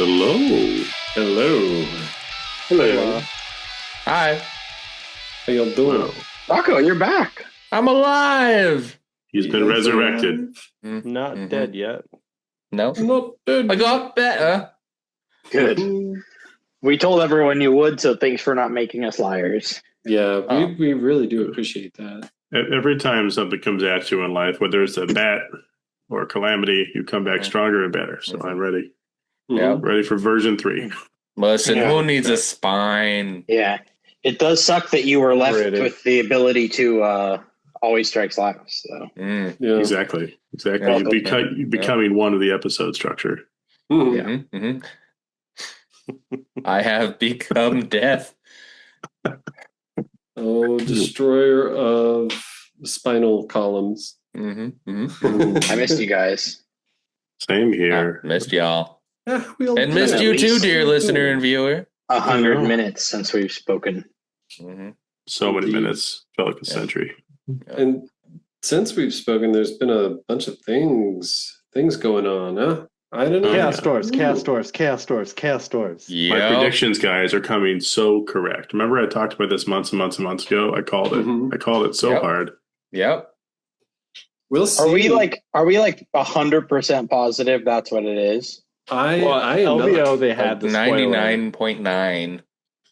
Hello. Hello. Hello. Hi. How y'all doing? Wow. Rocco, you're back. I'm alive. He's been resurrected. Not dead yet. No. Not dead. I got better. Good. We told everyone you would, so thanks for not making us liars. Yeah, Oh. we really do appreciate that. Every time something comes at you in life, whether it's a bat or a calamity, you come back stronger and better. So I'm ready. Yeah. Ready for version 3. Listen, Yeah. who needs a spine? Yeah. It does suck that you were left Ready. with the ability to always strikes last. So. Mm. Yeah. Exactly. Yeah. You're becoming one of the episode structure. Mhm. Mhm, mhm. I have become death. Oh, destroyer of the spinal columns. I missed you guys. Same here. Missed y'all. Yeah, we all And did missed at you too, least. dear listener and viewer. 100 I know. minutes since we've spoken. Mhm. So many Indeed. minutes. Felt like a century. And since we've spoken, there's been a bunch of things going on, huh? I don't know. Chaos yeah. doors, chaos doors, chaos doors, chaos doors. Yeah. My predictions, guys, are coming so correct. Remember I talked about this months and months and months ago? I called it. Mhm. I called it so Yep. hard. Yep. We'll see. Are we like 100% positive that's what it is? I am LVO, not. they had Like the spoiler. 99.9.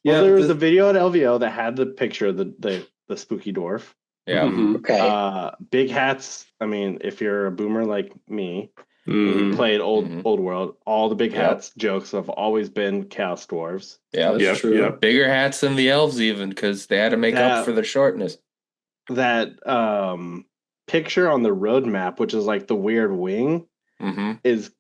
Well, there was the- a video at LVO that had the picture of the spooky dwarf. Yeah. Mhm. Okay. Big hats. I mean, if you're a boomer like me, and Mhm. you played old Mhm. world, all the big Yep. hats jokes have always been chaos dwarves. Yeah. That's Yep, true. yep. Bigger hats than the elves even because they had to make up That- for the shortness. That picture on the roadmap, which is like the weird wing, Mm-hmm. is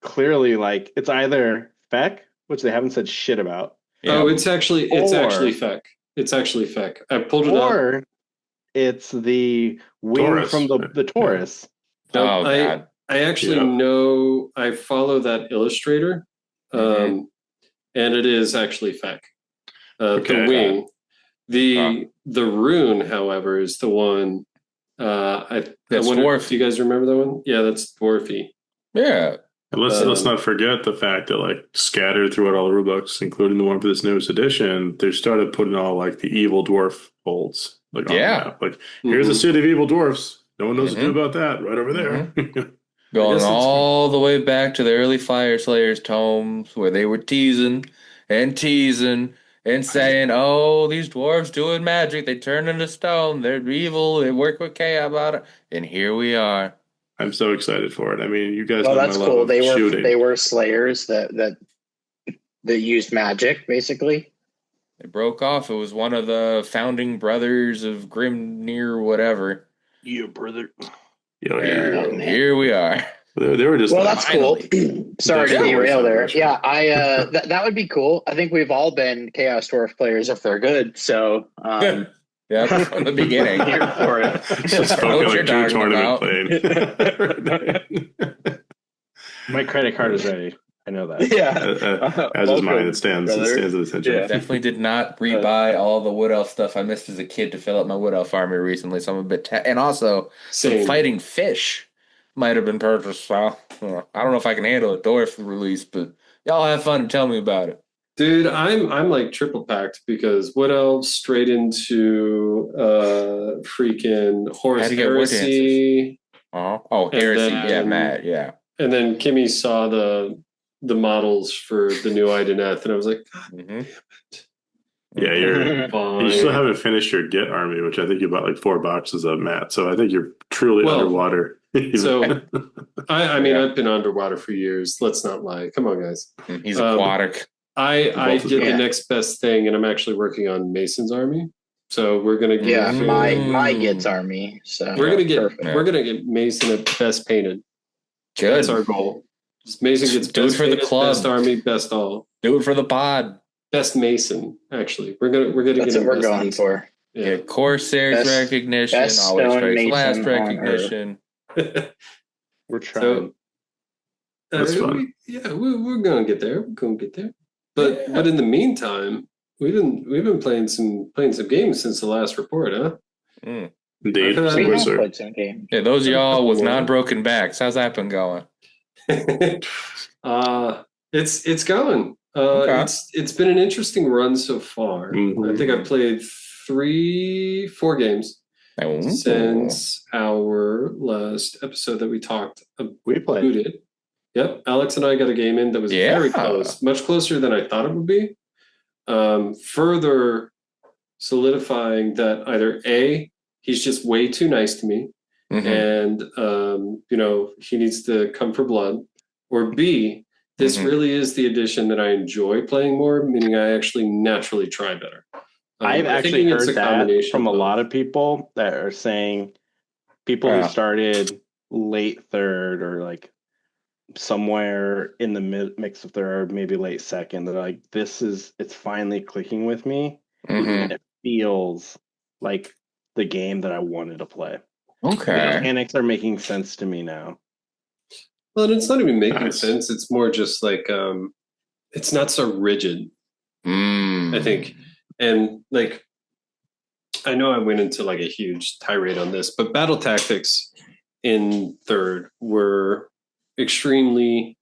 clearly like it's either feck, which they haven't said shit about, Oh, it's actually Or- feck. It's actually feck. I pulled it up. or it's the wing Taurus. from the Taurus. Nope, Oh, God. I actually Yeah. know. I follow that illustrator, Mhm. and it is actually feck. Okay. The wing, the rune, however, is the one. I That's wonder, dwarf. do you guys remember that one? Yeah, that's dwarfy. Yeah. And let's Um, not forget the fact that like scattered throughout all the rulebooks, including the one for this newest edition, they started putting all like the evil dwarf holds like on Yeah. the map. Like here's a Mhm. city of evil dwarfs. No one knows what to Mhm. do about that. Right over there. Going guess it's- all the way back to the early Fire Slayers tomes where they were teasing and saying, oh, these dwarves doing magic. They turn into stone. They're evil. They work with chaos about it. And here we are. I'm so excited for it. I mean, you guys Well, know that's my love cool. of They shooting. were slayers that used magic, basically. They broke off. It was one of the founding brothers of Grimnir, whatever. Yeah, brother. You know, And man. here we are. they were just Well, like, that's cool. Sorry to Yeah. derail there. Yeah. Yeah, that would be cool. I think we've all been Chaos Dwarf players if they're good. So, Yeah, from the beginning. Here for it. just I know what spoken you're like true talking tournament playing. My credit card is ready. I know that. Yeah. As is mine, Welcome, it stands brother. at attention. Yeah. Definitely did not rebuy all the Wood Elf stuff I missed as a kid to fill up my Wood Elf army recently, so I'm a bit... and also, some Same. fighting fish might have been purchased. So, I don't know if I can handle a Dwarf release, but y'all have fun and tell me about it. Dude, I'm like triple packed because Wood Elves straight into freaking Horus Had to get wood Heresy, Oh, And Heresy. then- Yeah, Matt, yeah. and then Kimmy saw the models for the new Ideneth, and I was like, God Mm-hmm. Yeah, you fine. still haven't finished your Git army, which I think you bought like 4 boxes of, Matt. So I think you're truly Well, underwater. So I mean, Yeah. I've been underwater for years. Let's not lie. Come on, guys. He's aquatic. I Both did of the them. next best thing, and I'm actually working on Mason's army. So we're gonna get Yeah, Mm. my Gits army. So we're gonna get perfect. Yeah. we're gonna get Mason at best painted. Good. That's our goal. Just Mason gets Do it best for the painted, club. best army, best all, Do it for the pod. best Mason. Actually, we're gonna That's get what him we're best going Mason. for. Yeah, Yeah. Corsairs Best- recognition, best always stone strikes mason last on recognition. We're trying. So That's fun. we're gonna get there. We're gonna get there. But in the meantime, we've been playing some games since the last report, huh? Mm. Indeed. I We feel have Sir. played some games. Yeah, those of y'all with Cool. non-broken backs, how's that been going? It's going. Okay. It's been an interesting run so far. I think I've played 4 games since our last episode that we talked about. We played. It. Yep, Alex and I got a game in that was very close, much closer than I thought it would be. Further solidifying that either A, he's just way too nice to me, and he needs to come for blood, or B, this really is the edition that I enjoy playing more, meaning I actually naturally try better. I've actually heard that from a lot of people that are saying people who started late third or like somewhere in the mix of third, maybe late second, that like it's finally clicking with me. And it feels like the game that I wanted to play. Okay. The mechanics are making sense to me now. Well, and it's not even making sense. It's more just like it's not so rigid. I think. And like I know I went into like a huge tirade on this, but battle tactics in third were extremely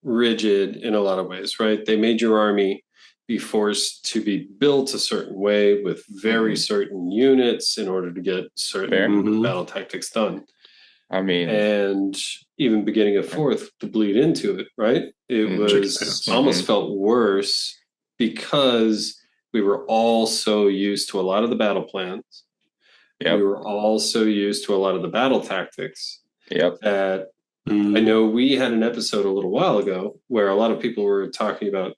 rigid in a lot of ways, right? They made your army be forced to be built a certain way with very certain units in order to get certain battle tactics done. I mean, and even beginning of fourth to bleed into it, right? It was almost felt worse because we were all so used to a lot of the battle plans. We were all so used to a lot of the battle tactics. That I know we had an episode a little while ago where a lot of people were talking about,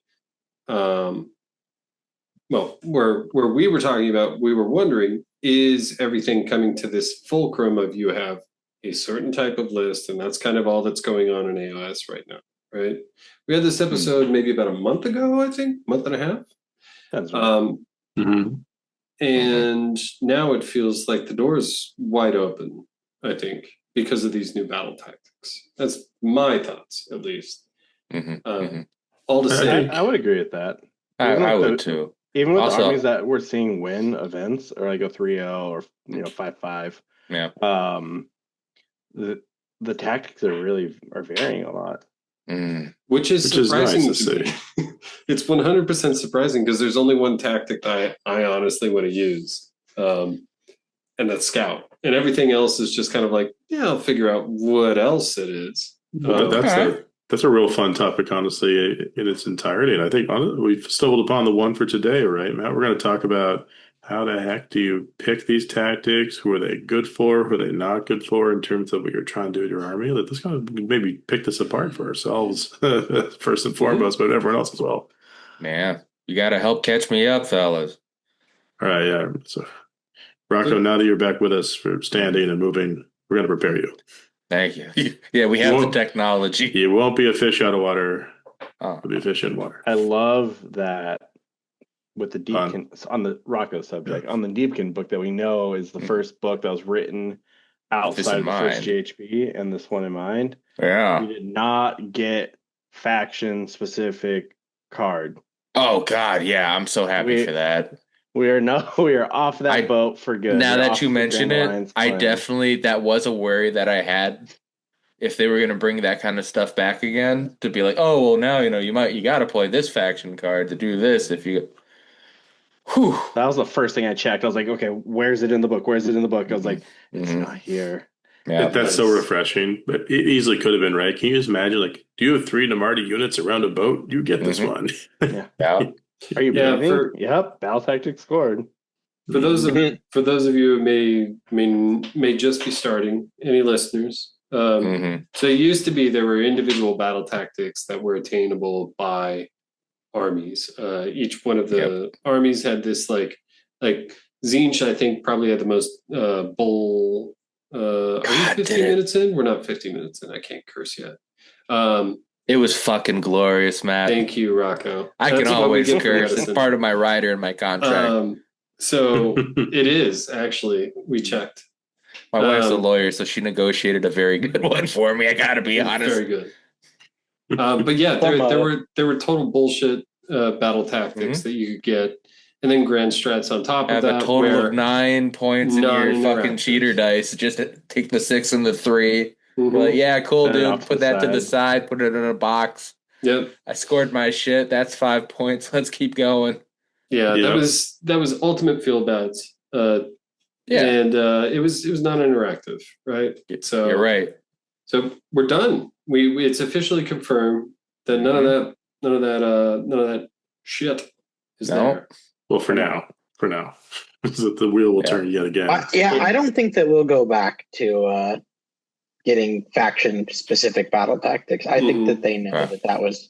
where we were talking about, we were wondering, is everything coming to this fulcrum of you have a certain type of list, and that's kind of all that's going on in AOS right now, right? We had this episode maybe about a month ago, I think, month and a half. That's right. And now it feels like the door's wide open, I think, because of these new battle tactics. That's my thoughts, at least. All to say, I would agree with that. I would too. Even with the armies that we're seeing win events, or like a 3-0 or 5-5. The tactics are varying a lot. Which is surprising nice to me. It's 100% surprising because there's only one tactic that I honestly want to use, and that's scout. And everything else is just kind of like, I'll figure out what else it is. That's a real fun topic, honestly, in its entirety. And I think we've stumbled upon the one for today, right, Matt? We're going to talk about how the heck do you pick these tactics? Who are they good for? Who are they not good for in terms of what you're trying to do with your army? Let's kind of maybe pick this apart for ourselves first and foremost, but everyone else as well. Man, you got to help catch me up, fellas. All right, yeah. So, Rocco, now that you're back with us for standing and moving, we're going to prepare you. Thank you. Yeah, we have the technology. You won't be a fish out of water. You'll be a fish in water. I love that with the Deepkin, on the Rocco subject, on the Deepkin book that we know is the first book that was written outside of the first GHB, and this one in mind. Yeah. We did not get faction-specific card. Oh, God, yeah. I'm so happy for that. We are off that boat for good. Now that you mention it, that was a worry that I had if they were going to bring that kind of stuff back again, to be like, oh, well, now, you got to play this faction card to do this if you. Whew. That was the first thing I checked. I was like, okay, where's it in the book? Where's it in the book? I was like, it's not here. Yeah, that's so refreshing, but it easily could have been, right? Can you just imagine, like, do you have 3 Namarti units around a boat? You get this one. Yeah. Are you breathing? Yep, battle tactics scored. For those of you who may just be starting, any listeners, so it used to be there were individual battle tactics that were attainable by armies. Each one of the armies had this like Zinch, I think, probably had the most bull. Are you 15 minutes in? We're not 15 minutes in. I can't curse yet. It was fucking glorious, Matt. Thank you, Rocco. I can always curse. It's part of my rider and my contract. So it is, actually. We checked. My wife's a lawyer, so she negotiated a very good one for me. I gotta be honest. Very good. But yeah, there were total bullshit battle tactics that you could get. And then grand strats on top of that. A total of 9 points in your fucking cheater dice. Just take the 6 and the 3. Like, yeah, cool, dude. Put that to the side. Put it in a box. Yep. I scored my shit. That's 5 points. Let's keep going. Yeah, Yep. that was ultimate feel bads. And it was non-interactive, right? So you're right. So we're done. We it's officially confirmed that none of that shit is there. Well, for now. So the wheel will turn yet again. I don't think that we'll go back to getting faction-specific battle tactics. I think that they know that was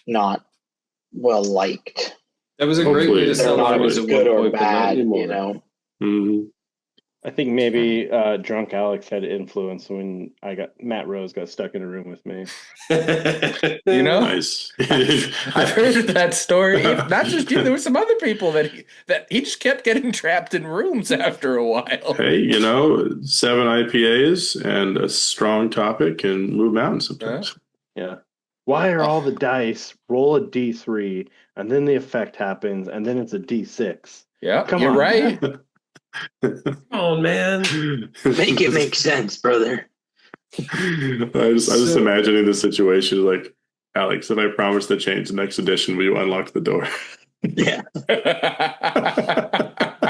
not well liked. That was a great way to sell armies at good one or point, bad, but not you know. Mm-hmm. I think maybe drunk Alex had influence when Matt Rose got stuck in a room with me. You know, Nice. I've heard that story. Not just you. There were some other people that he just kept getting trapped in rooms after a while. Hey, 7 IPAs and a strong topic and move mountains sometimes. Yeah. Why are all the dice roll a D3 and then the effect happens and then it's a D6? Yeah, Come you're on, right. Come on, man. Make it make sense, brother. I was just imagining the situation like, Alex, if I promise to change the next edition, will you unlock the door? Yeah.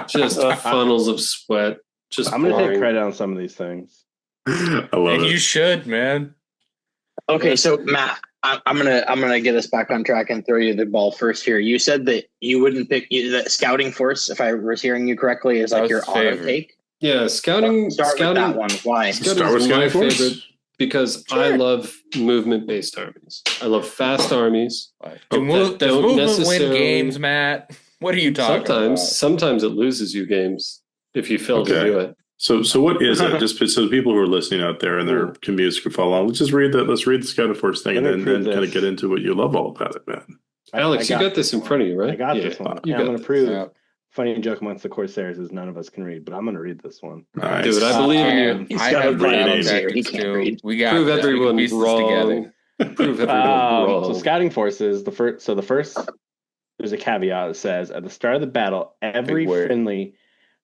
Just funnels of sweat. I'm going to take credit on some of these things. I love it. You should, man. Okay, so Matt, I'm gonna get us back on track and throw you the ball first here. You said that you wouldn't pick the scouting force, if I was hearing you correctly, is like your auto take. Yeah, scouting. Start with that one. Why? Start with my scouting favorite force? because I love movement-based armies. I love fast armies. Does movement win games, Matt? What are you talking about? Sometimes it loses you games if you fail to do it. So what is it? Just so the people who are listening out there and their commutes can follow along. Let's read the Scouting Force thing and then kind of get into what you love all about it, man. Alex, you got this in front of you, right? I got this one. I'm going to prove. Funny joke amongst the Corsairs is none of us can read, but I'm going to read this one. Nice. Dude, I believe in you. I have reading he can't read. We got prove everyone wrong. Prove everyone wrong. So scouting forces, the first there's a caveat that says at the start of the battle, every friendly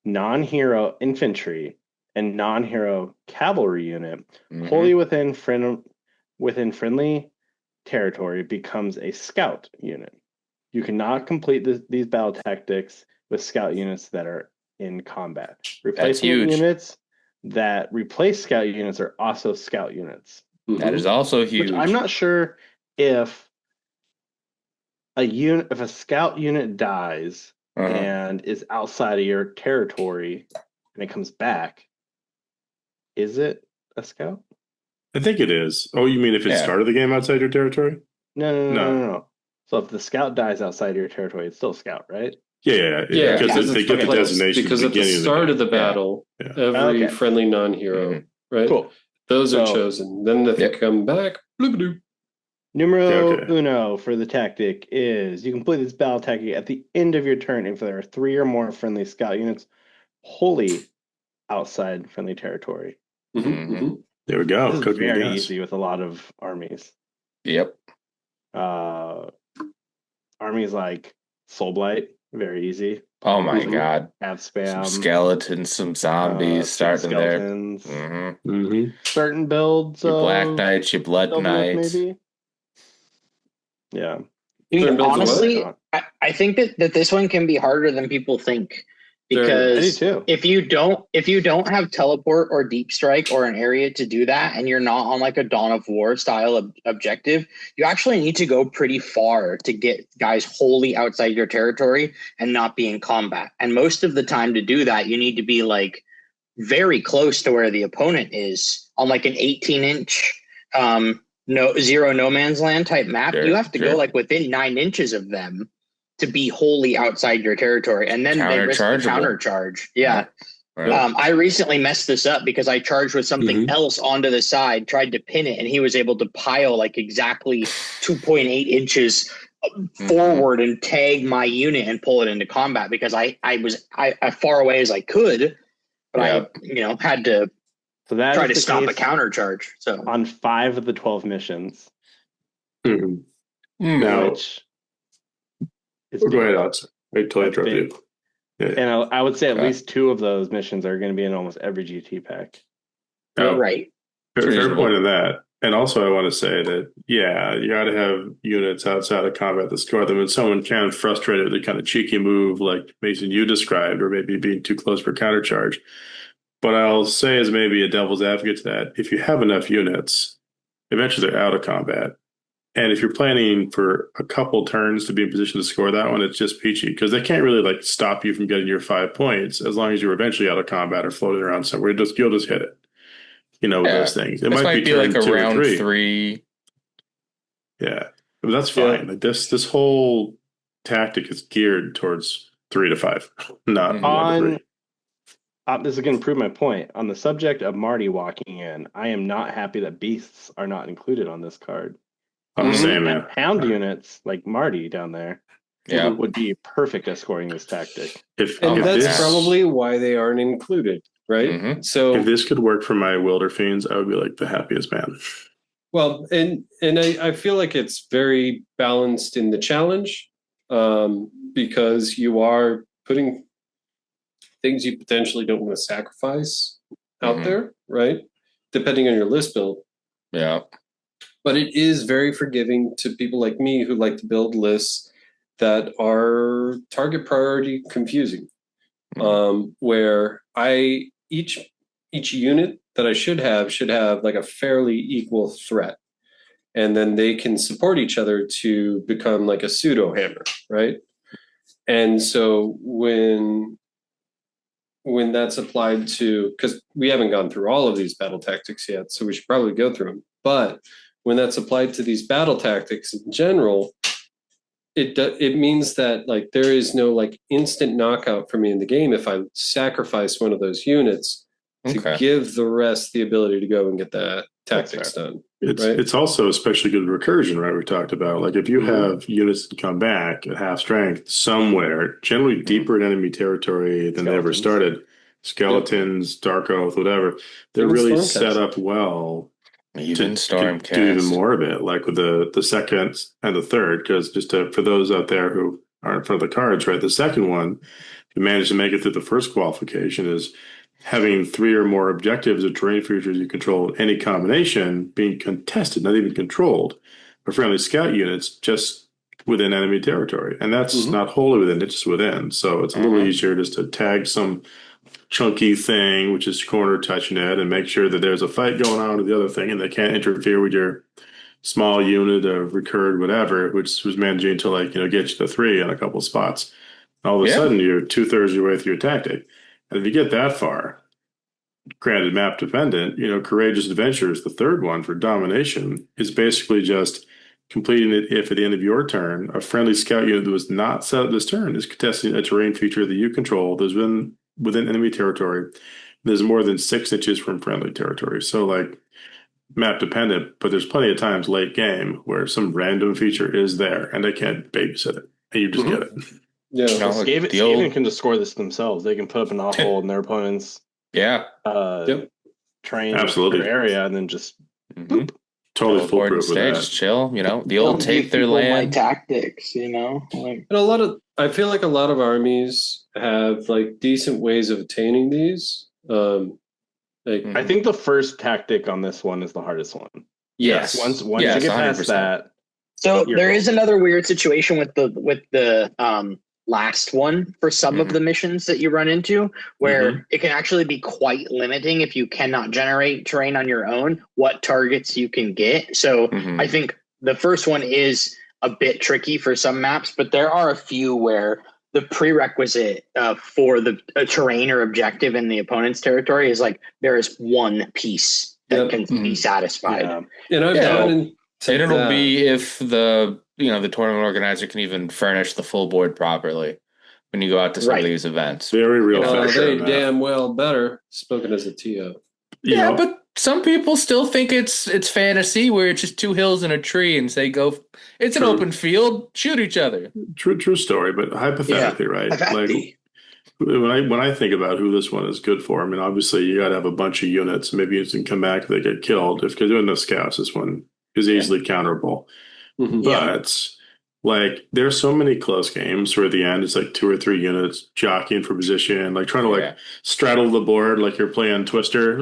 non-hero infantry and non-hero cavalry unit wholly within friendly territory becomes a scout unit. You cannot complete these battle tactics with scout units that are in combat. Replacement units that replace scout units are also scout units. That is also huge. Which I'm not sure if a scout unit dies and is outside of your territory and it comes back, is it a scout? I think it is. Oh, you mean if it started the game outside your territory? No. So if the scout dies outside of your territory, it's still a scout, right? Yeah. Because they get the designation because at the start of the battle, every friendly non-hero, right? Cool. Those are chosen. Then if they come back, bloop-a-doop. Numero uno for the tactic is you complete this battle tactic at the end of your turn if there are 3 or more friendly scout units wholly outside friendly territory. There we go. This is very easy with a lot of armies. Yep. Armies like Soulblight, very easy. Oh my god. Have spam. Some skeletons, some zombies starting skeletons. there. Certain builds. Your Black Knights, your Blood Knights. Maybe. Yeah. Honestly, I think that this one can be harder than people think. Because if you don't have teleport or deep strike or an area to do that, and you're not on like a Dawn of War style objective, you actually need to go pretty far to get guys wholly outside your territory and not be in combat. And most of the time to do that, you need to be like very close to where the opponent is on like an 18-inch no man's land type map. You have to go like within 9 inches of them to be wholly outside your territory, and then they risk the countercharge. Yeah. Right. I recently messed this up because I charged with something else onto the side, tried to pin it, and he was able to pile like exactly 2.8 inches forward and tag my unit and pull it into combat because I was as far away as I could, but I had to try to stop a countercharge. So on 5 of the 12 missions, now. Go ahead, Alex. Wait till I interrupt you. Yeah. And I would say at least 2 of those missions are going to be in almost every GT pack. Right. Fair point on that. And also, I want to say that, yeah, you got to have units outside of combat to score them. And someone can frustrate it with a kind of cheeky move like Mason you described, or maybe being too close for countercharge. But I'll say, as maybe a devil's advocate to that, if you have enough units, eventually they're out of combat. And if you're planning for a couple turns to be in position to score that one, it's just peachy because they can't really like stop you from getting your 5 points as long as you're eventually out of combat or floating around somewhere. You'll just hit it. With those things. It might be like a turn 2 or round 3. 3. Yeah, but that's fine. Yeah. Like this whole tactic is geared towards 3 to 5, not 1 to 3. This is going to prove my point. On the subject of Marty walking in, I am not happy that beasts are not included on this card. Same, man. Hound units like Marty down there would be perfect at scoring this tactic. If that's probably why they aren't included, right? Mm-hmm. So if this could work for my Wilder Fiends, I would be like the happiest man. Well, and I feel like it's very balanced in the challenge because you are putting things you potentially don't want to sacrifice out there, right? Depending on your list build. Yeah. But it is very forgiving to people like me who like to build lists that are target priority confusing, where each unit that I should have like a fairly equal threat, and then they can support each other to become like a pseudo hammer, right? And so when that's applied to, because we haven't gone through all of these battle tactics yet, so we should probably go through them, but when that's applied to these battle tactics in general, it means that like there is no like instant knockout for me in the game if I sacrifice one of those units to give the rest the ability to go and get that tactics done. It's also especially good recursion, right? We talked about like if you have units that come back at half strength somewhere, generally deeper in enemy territory than they ever started, skeletons, dark oath, whatever, they're really set up well. Even Stormcast. Do even more of it, like with the second and the third, because for those out there who aren't in front of the cards, right? The second one, if you manage to make it through the first qualification, is having 3 or more objectives or terrain features you control in any combination being contested, not even controlled, by friendly scout units just within enemy territory. And that's not wholly within, it's just within. So it's a little easier just to tag some chunky thing, which is corner touching it, and make sure that there's a fight going on with the other thing and they can't interfere with your small unit of recurred whatever, which was managing to like, get you to 3 on a couple of spots. All of a sudden you're 2/3 of your way through your tactic. And if you get that far, granted map dependent, Courageous Adventures, the third one for domination, is basically just completing it if at the end of your turn, a friendly scout unit that was not set up this turn is contesting a terrain feature that you control that's within enemy territory. There's more than 6 inches from friendly territory. So like map dependent, but there's plenty of times late game where some random feature is there and they can't babysit it and you just get it. Yeah. Skaven can just score this themselves. They can put up an hole in their opponent's train area and then just boop. Totally foolproof with that. Just chill, the old take their land. Tactics, And I feel like a lot of armies have like decent ways of attaining these. I think the first tactic on this one is the hardest one. Yes. Once you get past 100%. That. So there is another weird situation with the last one for some of the missions that you run into where it can actually be quite limiting if you cannot generate terrain on your own, what targets you can get. So I think the first one is a bit tricky for some maps, but there are a few where the prerequisite for the terrain or objective in the opponent's territory is like there is one piece that can be satisfied. And I've gone into and it'll be if the tournament organizer can even furnish the full board properly when you go out to some of these events. Very real. They damn well better. Spoken as a TO. Yeah, but some people still think it's fantasy where it's just 2 hills and a tree and say go. It's an open field. Shoot each other. True story, but hypothetically, right? Like when I think about who this one is good for, I mean, obviously you got to have a bunch of units. Maybe you can come back if they get killed. If you're doing no scouts, this one is easily counterable. But Like there's so many close games where at the end it's like 2 or 3 units jockeying for position, like trying to like straddle the board like you're playing Twister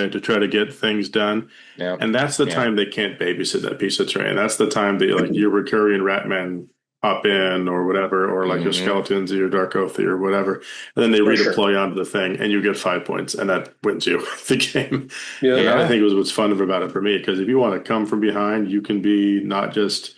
to try to get things done. Yeah. And that's the time they can't babysit that piece of terrain. That's the time that like your recurring Ratmen pop in or whatever, or like your skeletons or your Dark Oath or whatever. And then they redeploy onto the thing and you get 5 points and that wins you the game. Yeah. And that I think was what's fun about it for me, because if you want to come from behind, you can be not just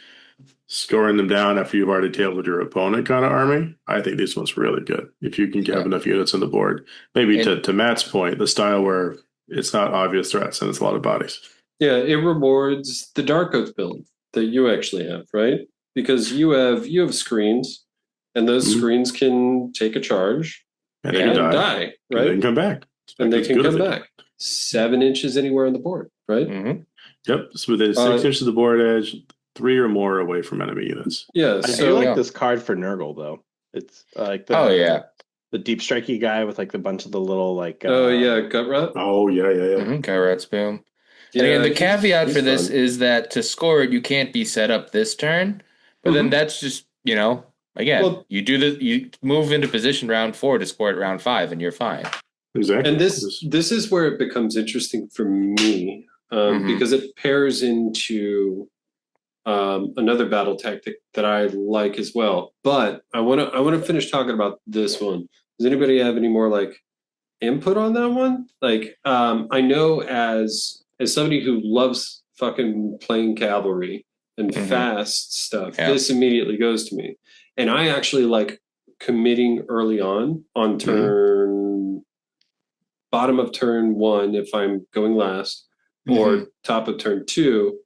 scoring them down after you've already tabled your opponent kind of army. I think this one's really good. If you can have enough units on the board. Maybe to Matt's point, the style where it's not obvious threats and it's a lot of bodies. Yeah, it rewards the Dark Oath build that you actually have, right? Because you have screens, and those screens can take a charge and die, right? And they can come back. And they can come back. 7 inches anywhere on the board, right? Yep. So within 6 inches of the board edge, 3 or more away from enemy units. Yeah, I do like this card for Nurgle though. It's like the deep strikey guy with like a bunch of the little like gut rat. Oh yeah. Gut rat's boom. And again, the caveat for this is that to score it, you can't be set up this turn. But then that's just again, you move into position round 4 to score it round 5, and you're fine. Exactly. And this is where it becomes interesting for me because it pairs into another battle tactic that I like as well. But I want to finish talking about this one. Does anybody have any more like input on that one? Like I know as somebody who loves fucking playing cavalry and fast stuff, this immediately goes to me. And I actually like committing early on turn bottom of turn 1 if I'm going last, or top of turn 2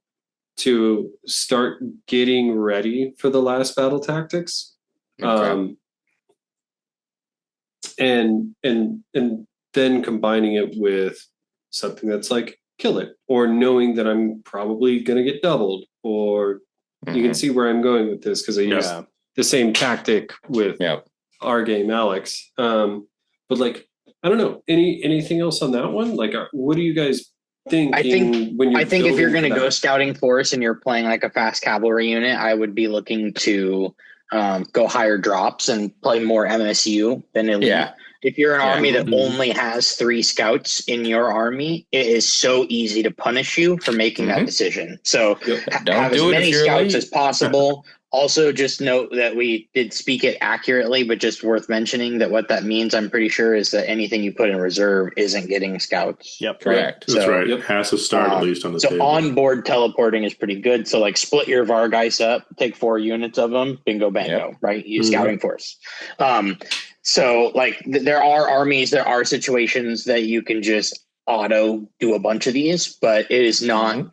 to start getting ready for the last battle tactics. And then combining it with something that's like kill it, or knowing that I'm probably going to get doubled, or you can see where I'm going with this because I use the same tactic with our game, Alex. But like, I don't know, anything else on that one? Like, what do you guys think? I think if you're going to go scouting force and you're playing like a fast cavalry unit, I would be looking to go higher drops and play more MSU than elite. Yeah. If you're an army that only has 3 scouts in your army, it is so easy to punish you for making that decision. So have as many scouts as possible. Also, just note that we did speak it accurately, but just worth mentioning that what that means, I'm pretty sure, is that anything you put in reserve isn't getting scouts. Yep, correct. That's right. It has to start at least on the table. So on-board teleporting is pretty good. So like split your Vargeist up, take 4 units of them, bingo, bango, right? Use scouting force. So like there are armies, there are situations that you can just auto do a bunch of these, but it is not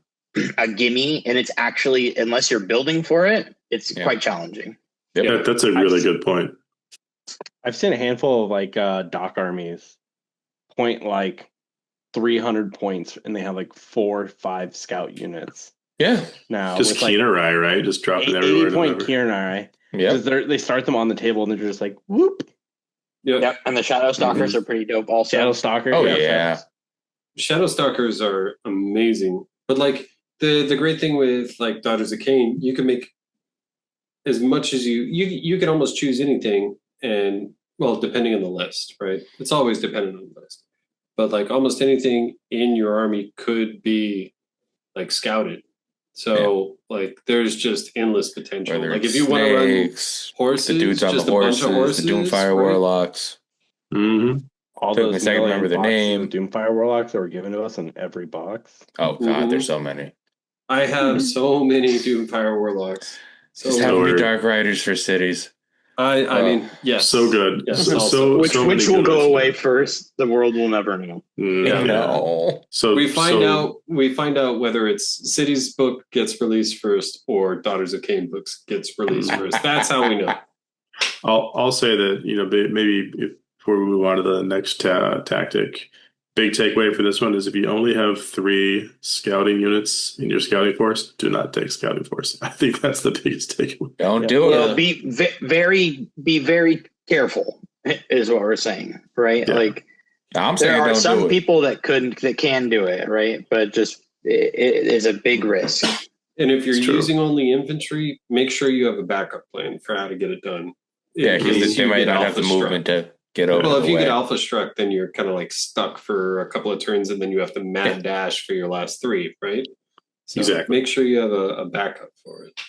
a gimme, and it's actually, unless you're building for it, it's quite challenging. Yeah, that's a really good point. I've seen a handful of like dock armies point like 300 points, and they have like 4 or 5 scout units. Yeah, now just Keenerai, right? Just dropping everywhere. 80-point Keenerai. Yeah, they start them on the table, and they're just like whoop. Yep, and the Shadow Stalkers are pretty dope. Also, Shadow Stalkers. Oh yeah, Shadow Stalkers are amazing. But like the great thing with like Daughters of Cain, you can make as much as you can almost choose anything, and well, depending on the list, right? It's always dependent on the list, but like almost anything in your army could be like scouted. So like there's just endless potential. Like if you want to run horses, the dudes on just the horses, a bunch of horses, the Doomfire Warlocks. All Took those me a second to remember the name. Doomfire Warlocks that were given to us in every box. Oh god, there's so many. I have so many Doomfire Warlocks. Just have me Dark Riders for cities. I mean, yes, so good. Yes, which will go away first. The world will never know. No. So we find out whether it's Cities book gets released first or Daughters of Cain books gets released first. That's how we know. I'll say that maybe before we move on to the next tactic, big takeaway for this one is if you only have 3 scouting units in your scouting force, do not take scouting force. I think that's the biggest takeaway. Don't do it. Well, be very careful is what we're saying, right? Yeah. Like I'm saying there are don't some do it. people that can do it, right? But just it is a big risk. And if you're using only infantry, make sure you have a backup plan for how to get it done. Yeah, because they might not have the movement to get over. Well, if you get alpha struck, then you're kind of like stuck for a couple of turns, and then you have to mad dash for your last 3, right? So exactly. Make sure you have a backup for it.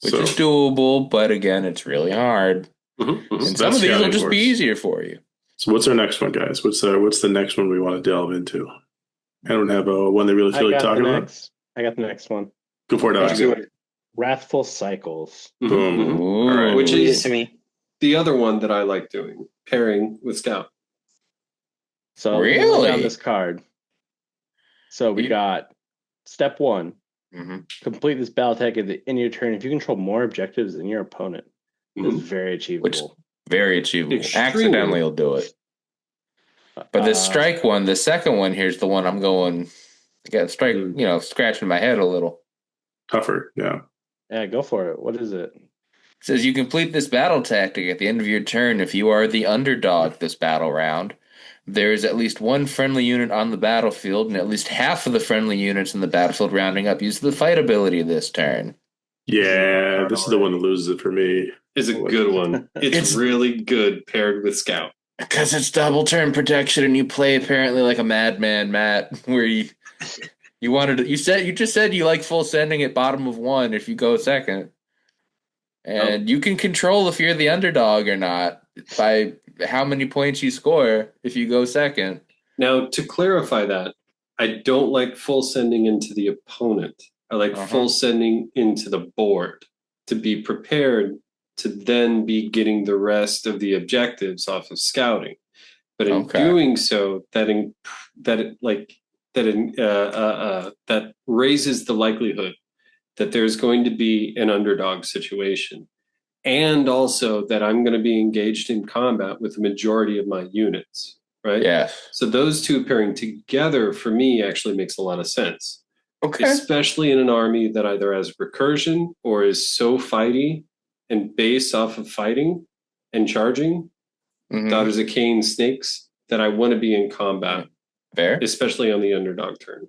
Which is doable, but again, it's really hard. And some of these will just be easier for you. So what's our next one, guys? What's the next one we want to delve into? I don't have one they really feel like talking about. I got the next one. Go for it, Alex. Wrathful cycles. Boom. All right. Which is the other one that I like doing, pairing with Scout. So really on this card. So we got step 1. Complete this battle tag at the end of your turn. If you control more objectives than your opponent, it's very achievable. Very achievable. Accidentally will do it. But the strike one, the second one, here's the one I'm going. I got strike, scratching my head a little. Tougher, yeah. Yeah, go for it. What is it? It says you complete this battle tactic at the end of your turn if you are the underdog this battle round. There is at least one friendly unit on the battlefield, and at least half of the friendly units in the battlefield rounding up use the fight ability this turn. Yeah, this is the one that loses it for me. It's a good one. It's really good paired with Scout. Because it's double turn protection, and you play apparently like a madman, Matt, where you just said you like full sending at bottom of 1 if you go second. And you can control if you're the underdog or not by how many points you score if you go second. Now, to clarify that, I don't like full sending into the opponent. I like full sending into the board to be prepared to then be getting the rest of the objectives off of scouting. But in doing so, that raises the likelihood that there's going to be an underdog situation. And also that I'm going to be engaged in combat with the majority of my units, right? Yeah. So those two pairing together for me actually makes a lot of sense. Okay. Especially in an army that either has recursion or is so fighty and based off of fighting and charging, Daughters of Cain snakes, that I want to be in combat. Fair. Especially on the underdog turn.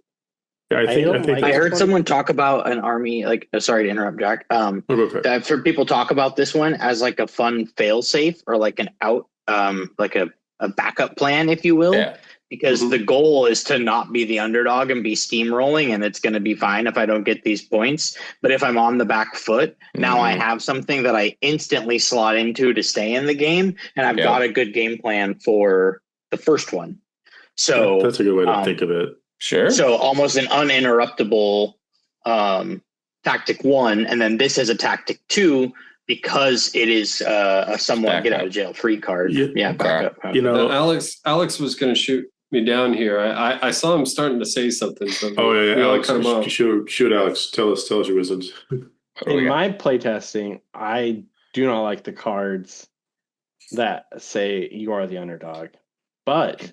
I heard someone talk about an army, sorry to interrupt, Jack. I've heard people talk about this one as like a fun fail safe or like an out, like a backup plan, if you will. Yeah. Because the goal is to not be the underdog and be steamrolling, and it's going to be fine if I don't get these points. But if I'm on the back foot, now I have something that I instantly slot into to stay in the game, and I've got a good game plan for the first one. So that's a good way to think of it. Sure. So almost an uninterruptible tactic 1, and then this is a tactic 2 because it is a somewhat get out of jail free card. Backup. Alex was going to shoot me down here. I saw him starting to say something. But Alex, cut him off. Shoot, Alex. Tell us your wisdoms. In my playtesting, I do not like the cards that say you are the underdog, but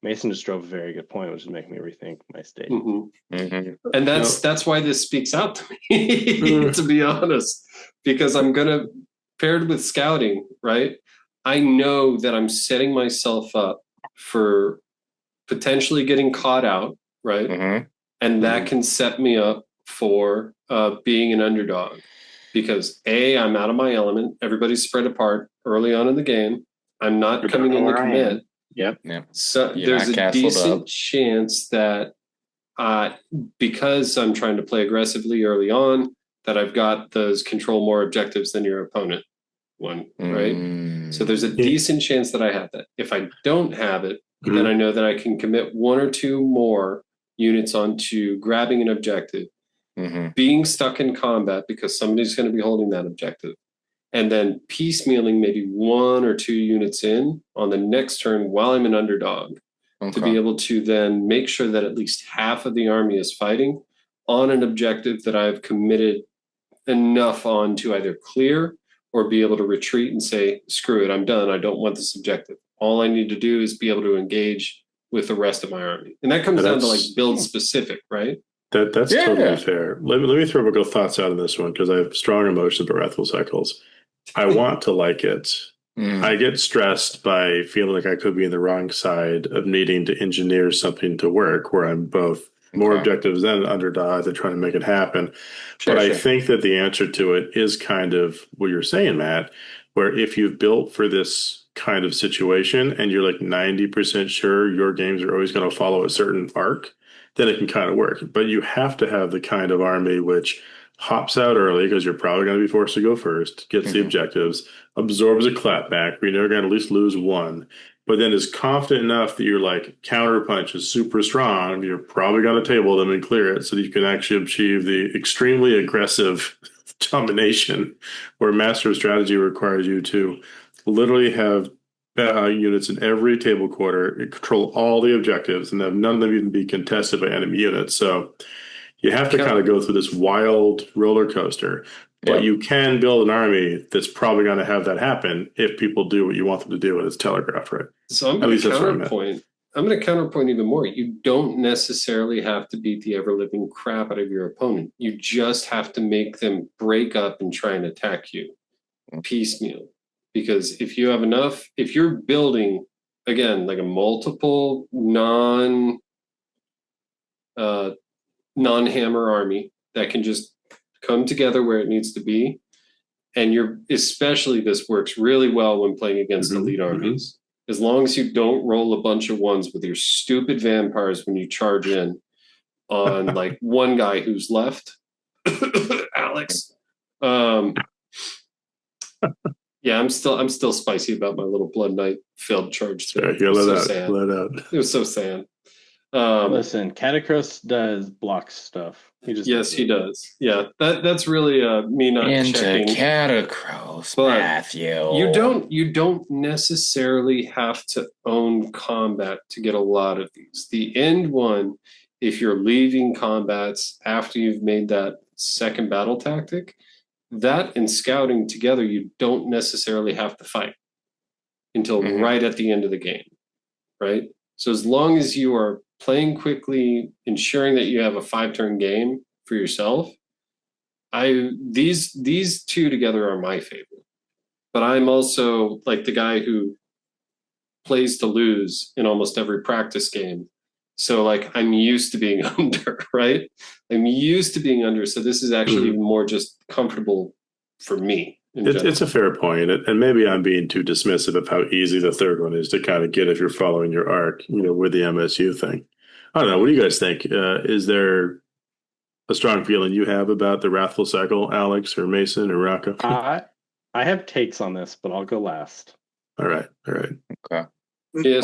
Mason just drove a very good point, which is making me rethink my state. And that's why this speaks out to me, to be honest, because I'm going to, paired with scouting, right? I know that I'm setting myself up for potentially getting caught out, right? And that can set me up for being an underdog because I'm out of my element. Everybody's spread apart early on in the game. I'm not coming in to commit. Yep. So there's a decent chance that because I'm trying to play aggressively early on, that I've got those control more objectives than your opponent one, right? So there's a decent chance that I have that. If I don't have it, then I know that I can commit 1 or 2 more units onto grabbing an objective, being stuck in combat because somebody's going to be holding that objective, and then piecemealing maybe 1 or 2 units in on the next turn while I'm an underdog to be able to then make sure that at least half of the army is fighting on an objective that I've committed enough on to either clear or be able to retreat and say, screw it, I'm done. I don't want this objective. All I need to do is be able to engage with the rest of my army. And that comes down to like build specific, right? That's totally fair. Let me throw a couple thoughts out on this one because I have strong emotions about Wrathful Cycles. I want to like it. I get stressed by feeling like I could be in the wrong side of needing to engineer something to work where I'm both more objectives than underdog. They're trying to make it happen. But I think that the answer to it is kind of what you're saying, Matt, where if you've built for this kind of situation and you're like 90% sure your games are always going to follow a certain arc, then it can kind of work. But you have to have the kind of army which hops out early because you're probably going to be forced to go first, gets the objectives, absorbs a clapback. You're never going to at least lose one, but then is confident enough that your like counter punch is super strong. You're probably going to table them and clear it so that you can actually achieve the extremely aggressive domination where Master of Strategy requires you to literally have units in every table quarter, control all the objectives, and have none of them even be contested by enemy units. So you have to kind of go through this wild roller coaster, but you can build an army that's probably going to have that happen if people do what you want them to do, and it's telegraphed, right? So I'm going to counterpoint. I'm going to counterpoint even more. You don't necessarily have to beat the ever-living crap out of your opponent. You just have to make them break up and try and attack you piecemeal. Because if you have enough, if you're building, again, like a multiple non-hammer army that can just come together where it needs to be, and especially this works really well when playing against elite armies. As long as you don't roll a bunch of ones with your stupid vampires when you charge in on like one guy who's left, Alex. Yeah, I'm still spicy about my little Blood Knight failed charge. Let out. It was so sad. Listen, Catacross does block stuff. He does. Yeah, that's really me not checking. Catacross, but Matthew. You don't necessarily have to own combat to get a lot of these. The end one, if you're leaving combats after you've made that second battle tactic, that and scouting together, you don't necessarily have to fight until right at the end of the game, right? So as long as you are playing quickly, ensuring that you have a 5-turn game for yourself, these two together are my favorite. But I'm also like the guy who plays to lose in almost every practice game. So like I'm used to being under, right? I'm used to being under. So this is actually even more just comfortable for me. It's a fair point, and maybe I'm being too dismissive of how easy the third one is to kind of get if you're following your arc, with the MSU thing. I don't know. What do you guys think? Is there a strong feeling you have about the Wrathful cycle, Alex or Mason or Rocco? I have takes on this, but I'll go last. All right. Okay.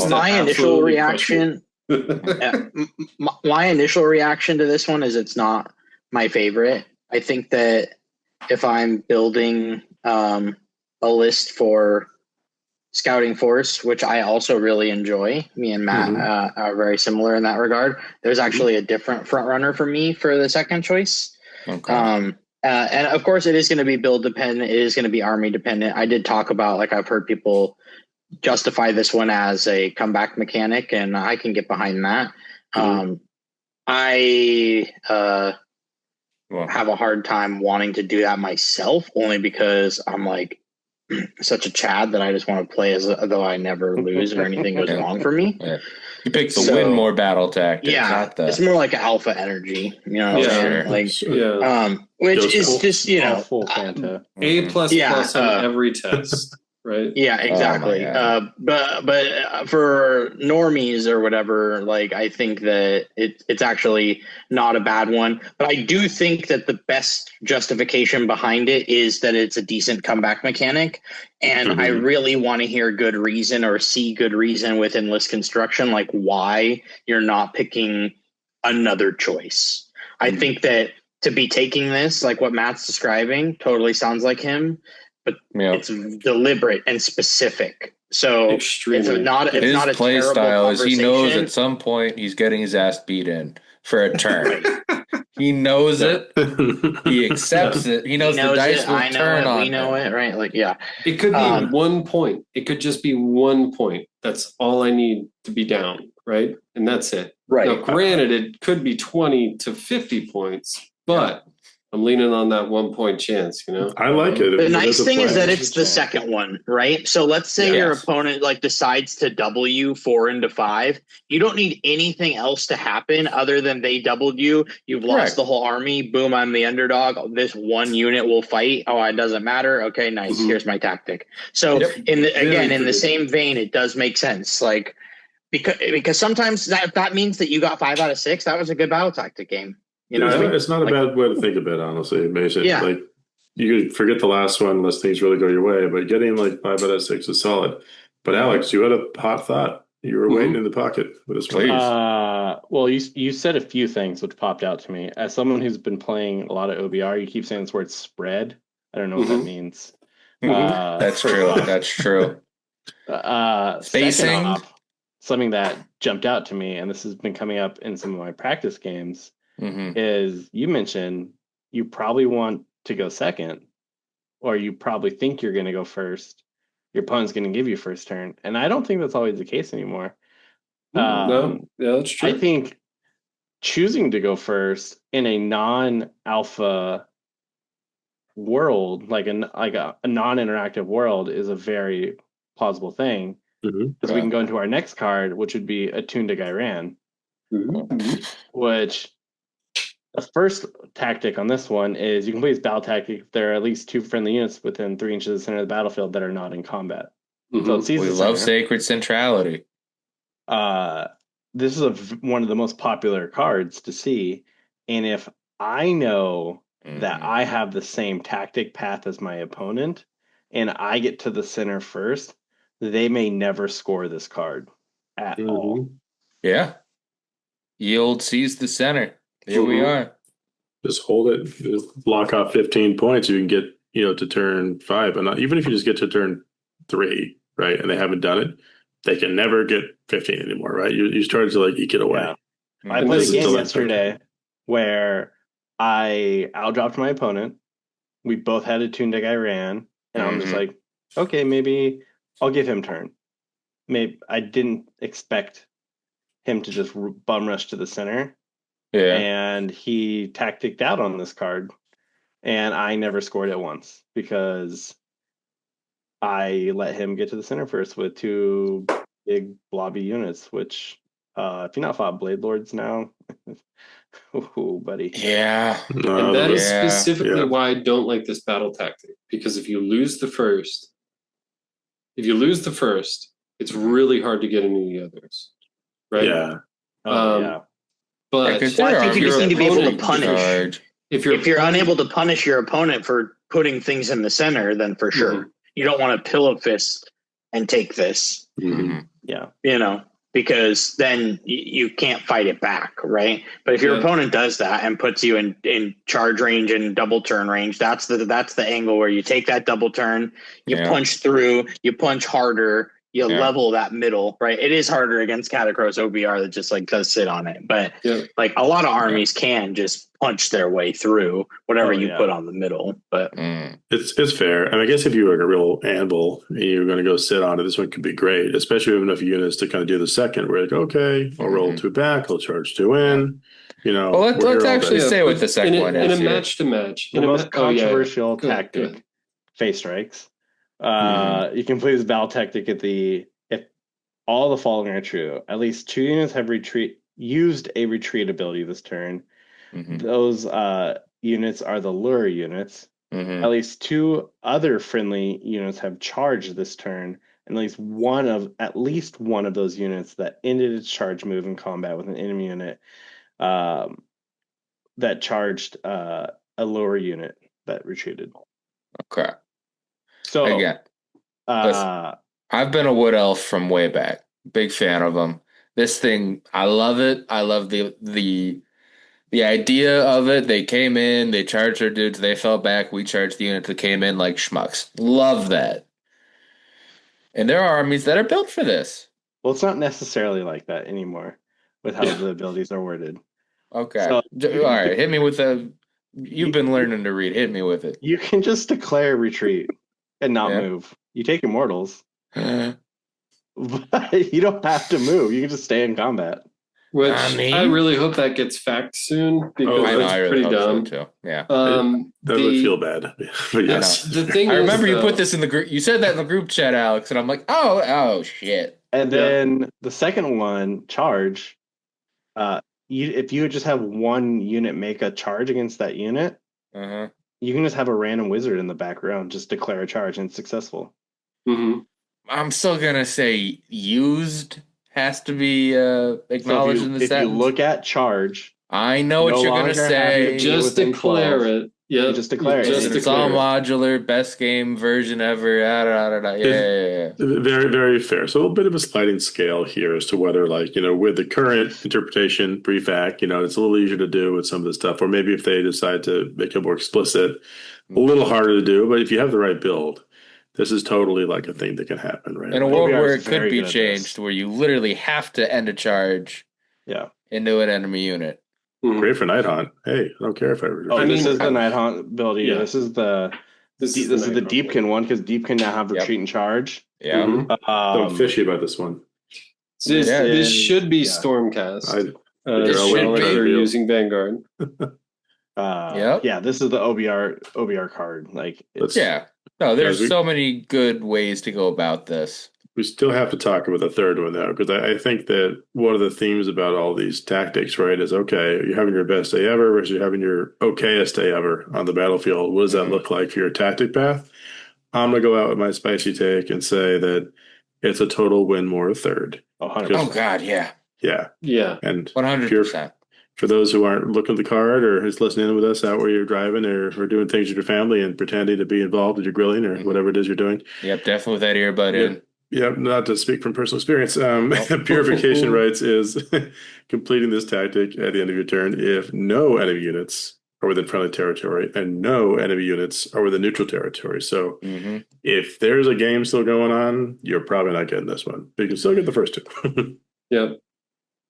My initial reaction. My initial reaction to this one is it's not my favorite. I think that if I'm building a list for Scouting Force, which I also really enjoy, me and Matt are very similar in that regard. There's actually a different front runner for me for the second choice. Okay. And of course, it is going to be build dependent. It is going to be army dependent. I did talk about, like, I've heard people justify this one as a comeback mechanic, and I can get behind that. I have a hard time wanting to do that myself, only because I'm like such a Chad that I just want to play as though I never lose or anything goes wrong for me. Yeah. You pick the win more battle tactic. Yeah, it's more like alpha energy, what I'm saying? Like, which is just full Fanta. A++ on every test. Right. Yeah, exactly. But for normies or whatever, like, I think that it's actually not a bad one. But I do think that the best justification behind it is that it's a decent comeback mechanic. And I really want to hear good reason or see good reason within list construction, like why you're not picking another choice. I think that to be taking this, like what Matt's describing, totally sounds like him. But it's deliberate and specific. So extremely. It's not his a play terrible style is he knows at some point he's getting his ass beat in for a turn. He knows it. He accepts it. He knows the dice will turn on. We know it, right? Like, yeah. It could be 1 point. It could just be 1 point. That's all I need to be down, right? And that's it. Right. Now, granted, it could be 20 to 50 points, but I'm leaning on that 1 point chance, you know? I like it. The nice thing is that it's the second one, right? So let's say your opponent like decides to double you 4 into 5. You don't need anything else to happen other than they doubled you. You've lost the whole army. Boom, I'm the underdog. This one unit will fight. Oh, it doesn't matter. Okay, nice. Here's my tactic. So in the same vein, it does make sense. Like because sometimes that means that you got 5 out of 6. That was a good battle tactic game. You know what I mean? It's not a bad way to think of it, honestly. Basically, like you could forget the last one unless things really go your way, but getting like 5 out of 6 is solid. But Alex, you had a hot thought. You were waiting in the pocket with this one. Well, you said a few things which popped out to me. As someone who's been playing a lot of OBR, you keep saying this word spread. I don't know what that means. That's true. That's true. Spacing. Something that jumped out to me, and this has been coming up in some of my practice games, is you mentioned you probably want to go second, or you probably think you're going to go first. Your opponent's going to give you first turn, and I don't think that's always the case anymore. No, yeah, that's true. I think choosing to go first in a non-alpha world, like a non-interactive world, is a very plausible thing. Because we can go into our next card, which would be Attuned to Gairan, which the first tactic on this one is you can play this battle tactic if there are at least 2 friendly units within 3 inches of the center of the battlefield that are not in combat. So it sees we love sacred centrality. This is one of the most popular cards to see, and if I know that I have the same tactic path as my opponent, and I get to the center first, they may never score this card at all. Yeah. Yield sees the center. Here we are. Just hold it. Just block off 15 points. You can get, to turn 5. And even if you just get to turn 3, right, and they haven't done it, they can never get 15 anymore, right? You started to eke it away. Yeah. I played a game yesterday where I outdropped my opponent. We both had a Tunde I ran, and I'm just like, okay, maybe I'll give him turn. Maybe I didn't expect him to just bum rush to the center. Yeah. And he tacticked out on this card, and I never scored it once because I let him get to the center first with 2 big blobby units, which if you're not fought Blade Lords now, oh, buddy. Yeah. And that is specifically why I don't like this battle tactic, because if you lose the first, it's really hard to get any of the others. Right? Yeah. But I think you just need to be able to punish. If you're unable to punish your opponent for putting things in the center, then for sure. You don't want to pillow fist and take this. Yeah. Because then you can't fight it back, right? But if your opponent does that and puts you in charge range and double turn range, that's the angle where you take that double turn, you punch through, you punch harder, you level that middle, right? It is harder against Catacross OBR that just does sit on it, but a lot of armies can just punch their way through whatever you put on the middle. But it's fair. And I guess if you were a real anvil and you're going to go sit on it, this one could be great, especially with enough units to kind of do the second. Where okay, I'll roll 2 back, I'll charge 2 in. Well, let's actually say what the second one is. In a match to match, the most controversial tactic, face strikes. You can play this battle tactic if all the following are true. At least 2 units have used a retreat ability this turn. Those units are the lure units. At least 2 other friendly units have charged this turn, and at least one of those units that ended its charge move in combat with an enemy unit that charged a lure unit that retreated. Okay. So again, I've been a wood elf from way back. Big fan of them. This thing, I love it. I love the idea of it. They came in, they charged their dudes, they fell back. We charged the units that came in like schmucks. Love that. And there are armies that are built for this. Well, it's not necessarily like that anymore with how the abilities are worded. Okay. So, all right. Hit me with you've been learning to read. Hit me with it. You can just declare retreat and not move. You take immortals. But you don't have to move. You can just stay in combat. Which I really hope that gets fact soon because that's pretty dumb. So too. Yeah. That would feel bad. But yes. The thing I remember you put this in the group. You said that in the group chat, Alex, and I'm like, oh shit. And then the second one, charge. If you just have one unit make a charge against that unit, you can just have a random wizard in the background just declare a charge and it's successful. Mm-hmm. I'm still gonna say used has to be acknowledged in the sentence. If you look at charge, I know what you're gonna say. Just declare it. Yeah, just declare it. It's all modular, best game version ever. Yeah. Very, very fair. So a bit of a sliding scale here as to whether, like, with the current interpretation pre-fact, it's a little easier to do with some of this stuff, or maybe if they decide to make it more explicit, a little harder to do. But if you have the right build, this is totally like a thing that can happen, right? In a world where it could be changed, where you literally have to end a charge, into an enemy unit. Great for Night Haunt. Hey, I don't care if I. This is the Night Haunt ability. Yeah. This is the Deepkin one because Deepkin now have retreat and charge. Yeah. I'm fishy about this one. This should be Stormcast. They're using Vanguard. Yeah. This is the OBR card. Like, no, there's so many good ways to go about this. We still have to talk about the third one, though, because I think that one of the themes about all these tactics, right, is, okay, you're having your best day ever versus you're having your okayest day ever on the battlefield. What does that look like for your tactic path? I'm going to go out with my spicy take and say that it's a total win more third. 100%. Oh, God, yeah. Yeah. Yeah. And 100%. For those who aren't looking at the card or just listening in with us out where you're driving or doing things with your family and pretending to be involved with your grilling or whatever it is you're doing. Yep, definitely with that earbud in. Yeah, not to speak from personal experience. Purification rights is completing this tactic at the end of your turn if no enemy units are within friendly territory and no enemy units are within neutral territory. So if there's a game still going on, you're probably not getting this one. But you can still get the first two. Yeah.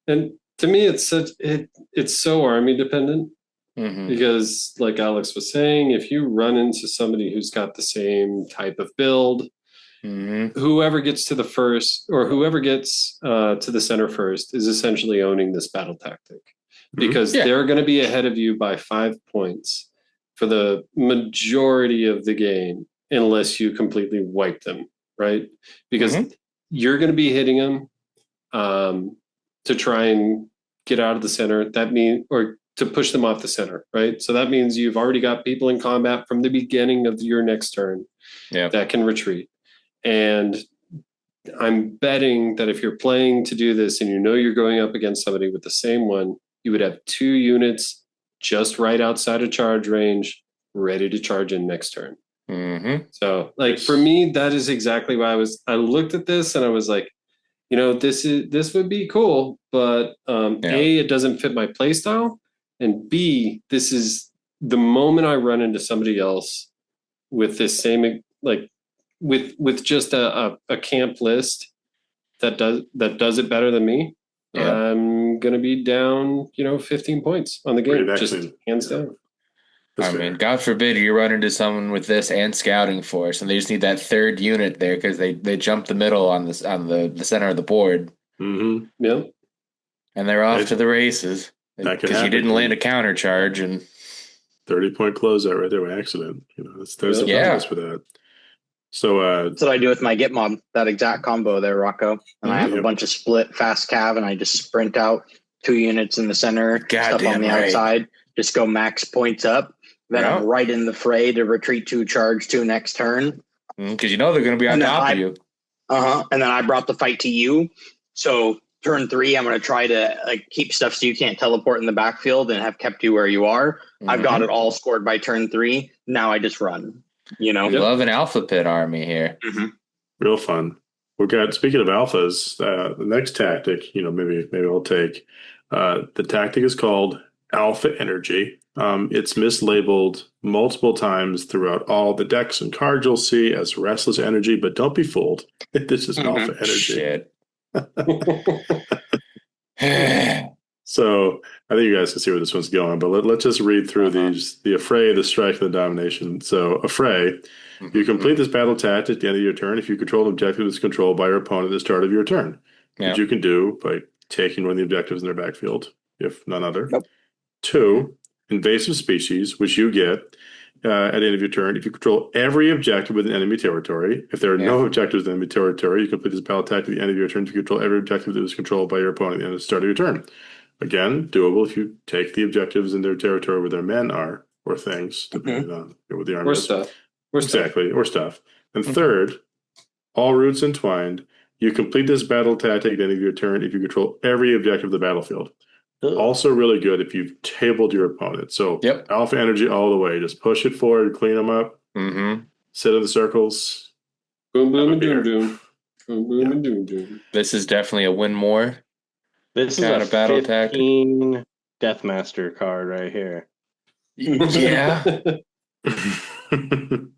And to me, it's so army dependent because, like Alex was saying, if you run into somebody who's got the same type of build, whoever gets to the first or whoever gets to the center first is essentially owning this battle tactic because they're going to be ahead of you by 5 points for the majority of the game unless you completely wipe them, right? Because you're going to be hitting them to try and get out of the center. That means, or to push them off the center, right? So that means you've already got people in combat from the beginning of your next turn that can retreat. And I'm betting that if you're playing to do this and you're going up against somebody with the same one, you would have 2 units just right outside of charge range, ready to charge in next turn. So, like, for me, that is exactly why I looked at this and I was like, this would be cool, but A, it doesn't fit my play style, and B, this is the moment I run into somebody else with this same, like, with just a camp list that does it better than me, I'm gonna be down 15 points on the game, just hands down. I mean, God forbid you run into someone with this and scouting force, and they just need that third unit there because they jump the middle on the center of the board. Yeah, and they're off to the races because you didn't land a counter charge and 30-point closeout right there by accident. There's a process for that. So that's what I do with my Git mod, that exact combo there, Rocco. And I have a bunch of split fast cav, and I just sprint out 2 units in the center, stuff on the outside, just go max points up. Then I'm right in the fray to retreat 2, charge 2 next turn. Because they're going to be on top of you. And then I brought the fight to you. So turn 3, I'm going to try to keep stuff so you can't teleport in the backfield and have kept you where you are. I've got it all scored by turn 3. Now I just run. We love an alpha pit army here. Real fun. We've got, speaking of alphas, the next tactic, maybe I'll take. The tactic is called Alpha Energy. It's mislabeled multiple times throughout all the decks and cards you'll see as Restless Energy, but don't be fooled. This is Alpha Energy. Shit. So I think you guys can see where this one's going, but let's just read through these: the Affray, the Strike, and the Domination. So Affray, you complete this battle tactic at the end of your turn if you control an objective that's controlled by your opponent at the start of your turn, which you can do by taking one of the objectives in their backfield, if none other. Nope. 2, invasive species, which you get at the end of your turn. If you control every objective within enemy territory, if there are no objectives in enemy territory, you complete this battle tactic at the end of your turn. If you control every objective that was controlled by your opponent at the end of the start of your turn. Again, doable if you take the objectives in their territory where their men are, or things, depending on what the army Or is. stuff. Exactly, or stuff. And third, all routes entwined. You complete this battle tactic at the end of your turn if you control every objective of the battlefield. Also really good if you've tabled your opponent. So alpha energy all the way. Just push it forward, clean them up, sit in the circles. Boom, boom, and doom, doom. Boom, boom, and doom, doom. This is definitely a win more. This is a battle tactic. Deathmaster card right here. Yeah.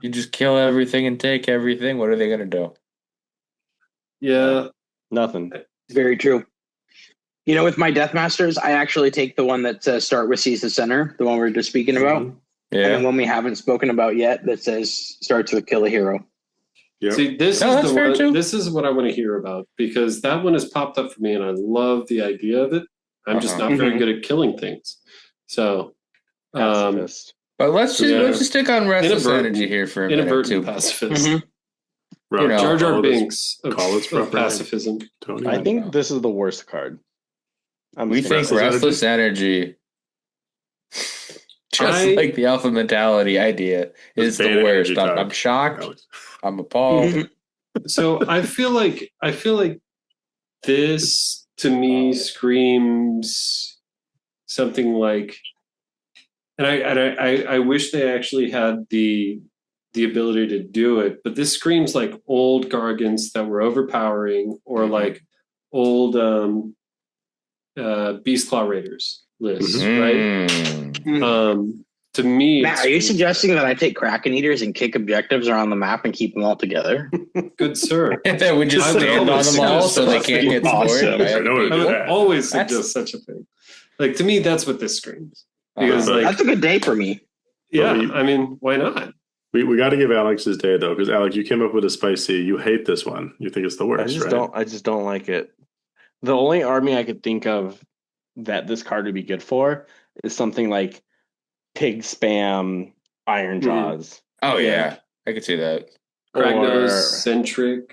You just kill everything and take everything. What are they going to do? Yeah. Nothing. Very true. You know, with my Deathmasters, I actually take the one that says start with Seize the Center, the one we were just speaking about. Yeah. And then one we haven't spoken about yet that says starts with kill a hero. Yep. See, this is the one. This is what I want to hear about, because that one has popped up for me, and I love the idea of it. I'm just not very good at killing things. So, but let's just stick on restless energy here for a minute. Inadvertent pacifist. Jar Jar Binks of proper pacifism. I think this is the worst card. We think restless energy, just like the alpha mentality idea, is the worst. I'm shocked. I'm appalled. So I feel like this to me screams something like, and I wish they actually had the ability to do it, but this screams like old Gargants that were overpowering, or like old Beast Claw Raiders lists, right? To me, Matt, are you suggesting that I take Kraken Eaters and kick objectives around the map and keep them all together? Good sir. And then we just stand on them all so they can't get scored. I would always suggest such a thing. Like, to me, that's what this screams. Because that's a good day for me. Yeah, I mean, why not? We got to give Alex his day though, because Alex, you came up with a spicy. You hate this one. You think it's the worst. I just don't like it. The only army I could think of that this card would be good for is something like Pig Spam Iron Jaws. Oh yeah, I could see that. Kragnos, Centric.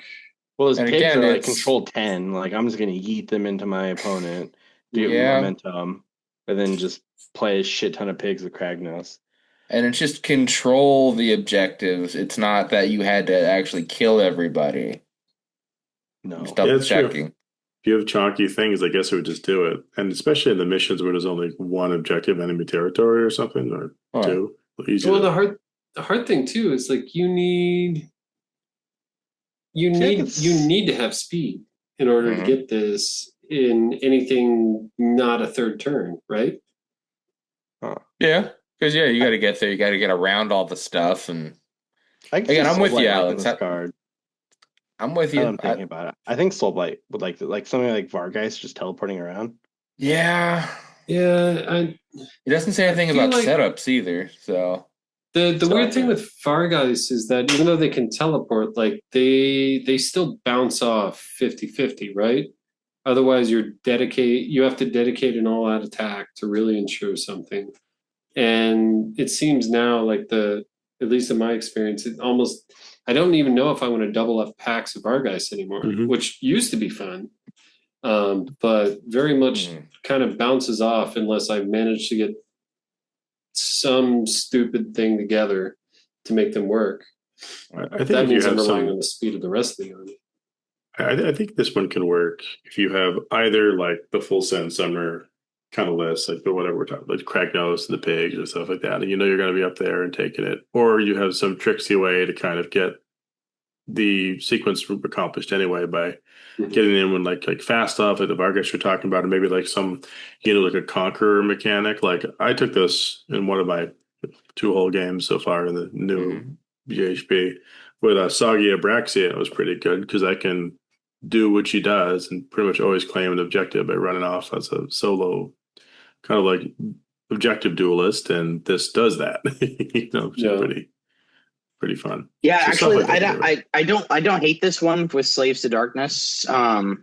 Well, his pigs are like control 10. Like, I'm just gonna yeet them into my opponent, do momentum, and then just play a shit ton of pigs with Kragnos. And it's just control the objectives. It's not that you had to actually kill everybody. No. Double checking. If you have chonky things, I guess it would just do it. And especially in the missions where there's only one objective, enemy territory or something, or two. Well, the hard thing too is like you need to have speed in order to get this in anything not a third turn, right? Yeah. Because you got to get there. You got to get around all the stuff, and again, I'm with you, Alex. I'm with you. I'm thinking about it. I think Soulblight would like something like Vargeist just teleporting around. Yeah. It doesn't say anything about setups either. So the weird thing with Vargeist is that even though they can teleport, like they still bounce off 50-50, right? Otherwise, you have to dedicate an all-out attack to really ensure something. And it seems now like at least in my experience, I don't even know if I want to double up packs of Vargeist anymore, which used to be fun, but very much kind of bounces off unless I manage to get some stupid thing together to make them work. I think that means I'm relying on the speed of the rest of the army. I think this one can work if you have either like the full send summoner kind of list, like whatever we're talking about, like Kragnos and the pigs and stuff like that, and you're going to be up there and taking it, or you have some tricksy way to kind of get the sequence accomplished anyway by getting in when like fast off, like the Vargas you're talking about, or maybe like some like a conqueror mechanic. Like I took this in one of my 2 whole games so far in the new BHP with Soggy Abraxia. It was pretty good because I can do what she does and pretty much always claim an objective by running off as a solo kind of like objective duelist, and this does that. Pretty pretty fun. Yeah, so actually, I don't hate this one with Slaves to Darkness,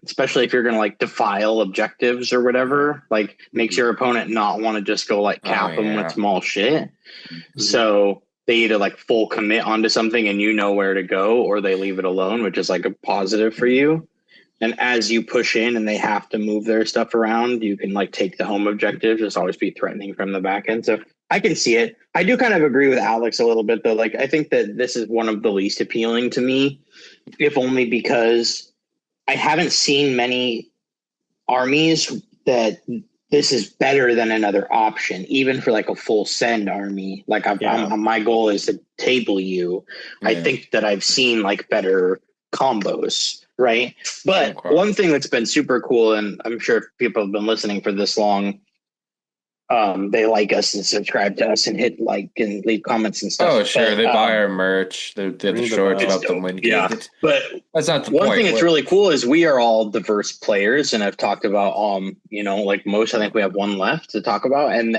especially if you're gonna like defile objectives or whatever. Like, makes your opponent not want to just go like cap them with small shit. Mm-hmm. So they either like full commit onto something and you know where to go, or they leave it alone, which is like a positive for you. And as you push in and they have to move their stuff around, you can like take the home objective, just always be threatening from the back end. So I can see it. I do kind of agree with Alex a little bit, though. Like, I think that this is one of the least appealing to me, if only because I haven't seen many armies that this is better than another option, even for like a full send army. Like, my goal is to table you. Yeah. I think that I've seen like better combos. Right. But one thing that's been super cool, and I'm sure if people have been listening for this long, they like us and subscribe to us and hit like and leave comments and stuff. Oh, sure. But, they buy our merch. They're the shorts about the win. Yeah. But that's not the one point. Thing that's really cool is we are all diverse players, and I've talked about like most, I think we have one left to talk about. And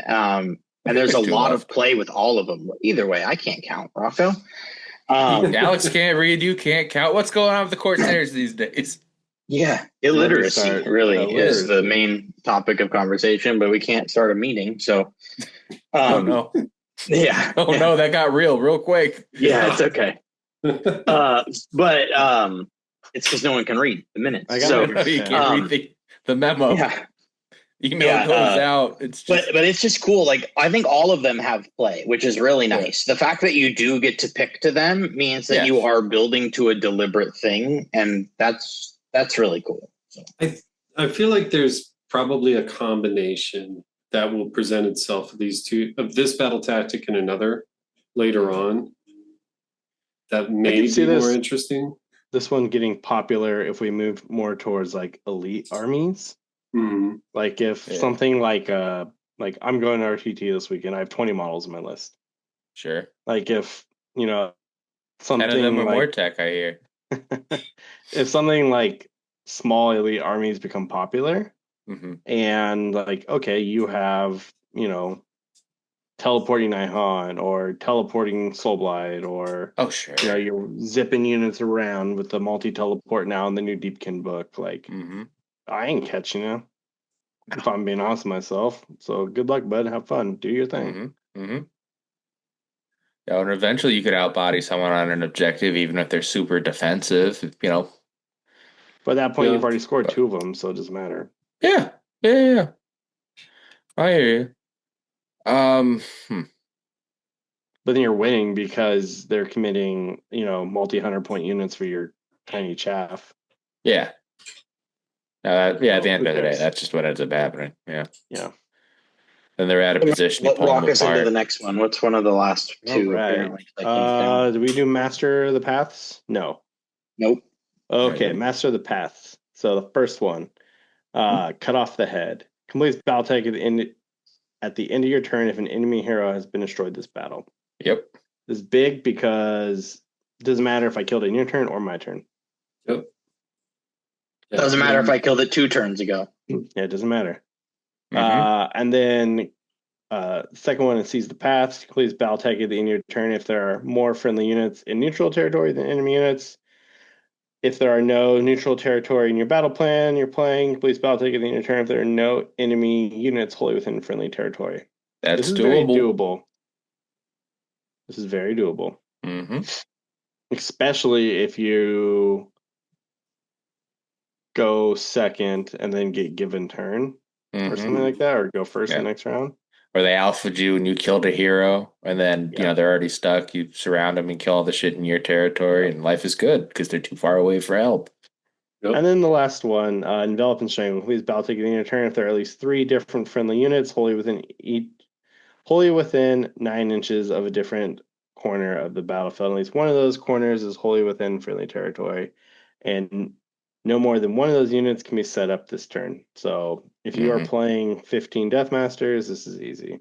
there's a lot of play with all of them. Either way, I can't count, Rocco. Alex can't read, you can't count. What's going on with the Corsairs these days? Yeah, illiteracy really is the main topic of conversation, but we can't start a meeting, so oh no. Yeah. No, that got real quick. Yeah, it's okay. But it's because no one can read the minutes. You can't read the memo. Yeah. Email goes out. It's just... but it's just cool. Like, I think all of them have play, which is really nice. Yeah. The fact that you do get to pick to them means that you are building to a deliberate thing, and that's really cool. So. I feel like there's probably a combination that will present itself of these two, of this battle tactic and another later on, that may be more interesting. This one getting popular if we move more towards like elite armies. Mm-hmm. Like if something like I'm going to RTT this weekend, I have 20 models on my list. Sure. Like if something 10 of them are like, more tech, I hear. If something like small elite armies become popular, and like, okay, you have teleporting Nihon or teleporting Soulblight, or you're zipping units around with the multi-teleport now in the new Deepkin book. Like, I ain't catching you if I'm being honest with myself. So good luck, bud. Have fun. Do your thing. Yeah, and eventually you could outbody someone on an objective, even if they're super defensive. But at that point, you've already scored 2 of them, so it doesn't matter. Yeah. I hear you. But then you're winning because they're committing, multi-100 point units for your tiny chaff. Yeah. At the end of the day, that's just what ends up happening. Yeah. Then they're out of position. Let's walk us into the next one. What's one of the last 2? Right. Do we do Master the Paths? No. Nope. Okay, Master the Paths. So the first one, cut off the head. Completes battle tech at the end of your turn if an enemy hero has been destroyed this battle. Yep. This is big because it doesn't matter if I killed it in your turn or my turn. Yep. Doesn't matter if I killed it 2 turns ago. Yeah, it doesn't matter. And then second one is Seize the Paths. Completes battle tech at the end of your turn if there are more friendly units in neutral territory than enemy units. If there are no neutral territory in your battle plan you're playing, completes battle tech at the end of your turn if there are no enemy units wholly within friendly territory. This is doable. This is very doable. Especially if you go second and then get given turn or something like that, or go first the next round. Or they alpha'd you and you killed a hero, and then they're already stuck. You surround them and kill all the shit in your territory, and life is good because they're too far away for help. And then the last one, envelop and strangle. Please battle take in your turn if there are at least 3 different friendly units wholly within 9 inches of a different corner of the battlefield. At least one of those corners is wholly within friendly territory, and no more than one of those units can be set up this turn. So if you are playing 15 Deathmasters, this is easy.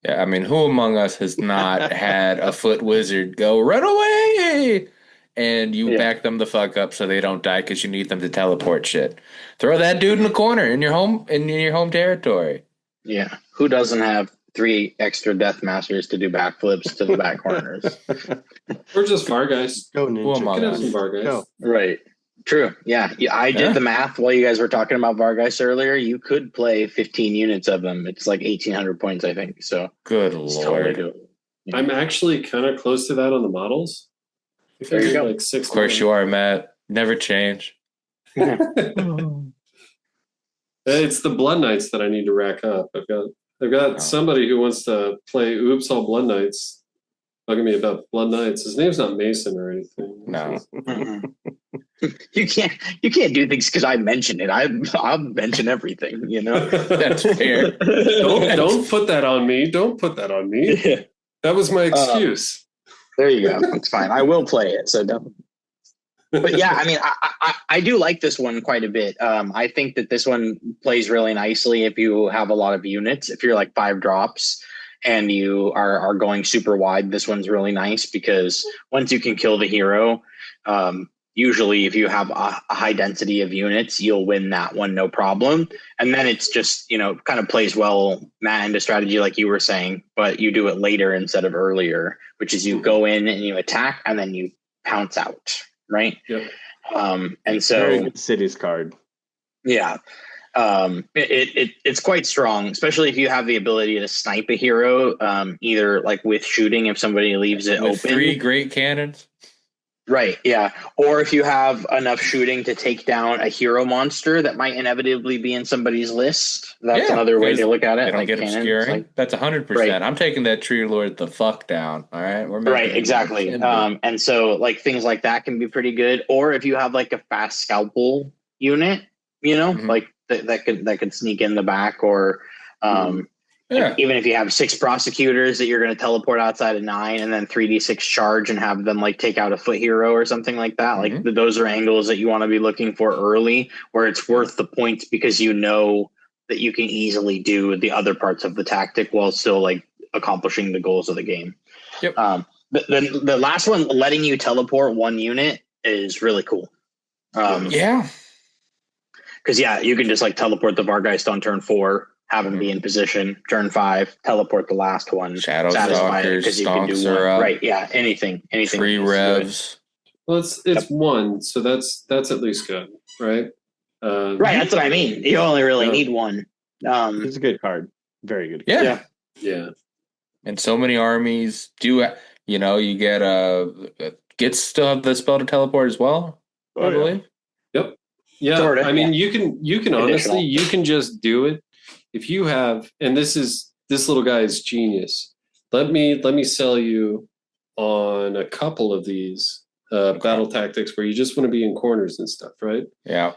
Yeah, I mean, who among us has not had a foot wizard go, run away? And you back them the fuck up so they don't die because you need them to teleport shit. Throw that dude in the corner in your home territory. Yeah. Who doesn't have 3 extra Death Masters to do backflips to the back corners. Or just Vargeist. Go ninja. You can have some Vargeist. Go. Right. True. Yeah. I did the math while you guys were talking about Vargeist earlier. You could play 15 units of them. It's like 1,800 points, I think. So good lord. Totally yeah. I'm actually kind of close to that on the models. There you go. Like 6. Of course you are, Matt. Never change. It's the Blood Knights that I need to rack up. I've got somebody who wants to play Oops All Blood Knights. Bugging me about Blood Knights. His name's not Mason or anything. No. You can't do things because I mentioned it. I'll mention everything, you know. That's fair. Don't put that on me. Don't put that on me. That was my excuse. There you go. It's fine. I will play it. So don't. But yeah, I mean, I do like this one quite a bit. I think that this one plays really nicely if you have a lot of units. If you're like 5 drops and you are going super wide, this one's really nice because once you can kill the hero, usually if you have a high density of units, you'll win that one no problem. And then it's just, kind of plays well, Matt, into strategy like you were saying, but you do it later instead of earlier, which is you go in and you attack and then you pounce out. Right. Yep. And so very good cities card. Yeah. It's quite strong, especially if you have the ability to snipe a hero, either like with shooting if somebody leaves it with open. 3 great cannons. Right. Yeah. Or if you have enough shooting to take down a hero monster that might inevitably be in somebody's list. That's another way to look at it. They don't get obscuring. That's 100%. Right. I'm taking that Tree Lord the fuck down. All right. We're right. Exactly. And so like things like that can be pretty good. Or if you have like a fast scalpel unit, like that could sneak in the back or, even if you have 6 prosecutors that you're going to teleport outside of 9 and then 3d6 charge and have them like take out a foot hero or something like that. Like those are angles that you want to be looking for early where it's worth the points because you know that you can easily do the other parts of the tactic while still like accomplishing the goals of the game. Yep. The last one, letting you teleport 1 unit is really cool. Because you can just like teleport the Vargeist on turn 4. Have him be in position. Turn 5, teleport the last one. Shadow Stalkers, because you can do one. Right? Yeah, anything. 3 revs. Well, it's 1, so that's at least good, right? Right, that's what I mean. You only really need 1. It's a good card. Very good card. Yeah. And so many armies do. You get gets still have the spell to teleport as well. I believe. Yep. Yeah. Sort of, I mean, you can honestly, you can just do it. If you have, and this little guy is genius. Let me sell you on a couple of these battle tactics where you just want to be in corners and stuff, right? Yeah.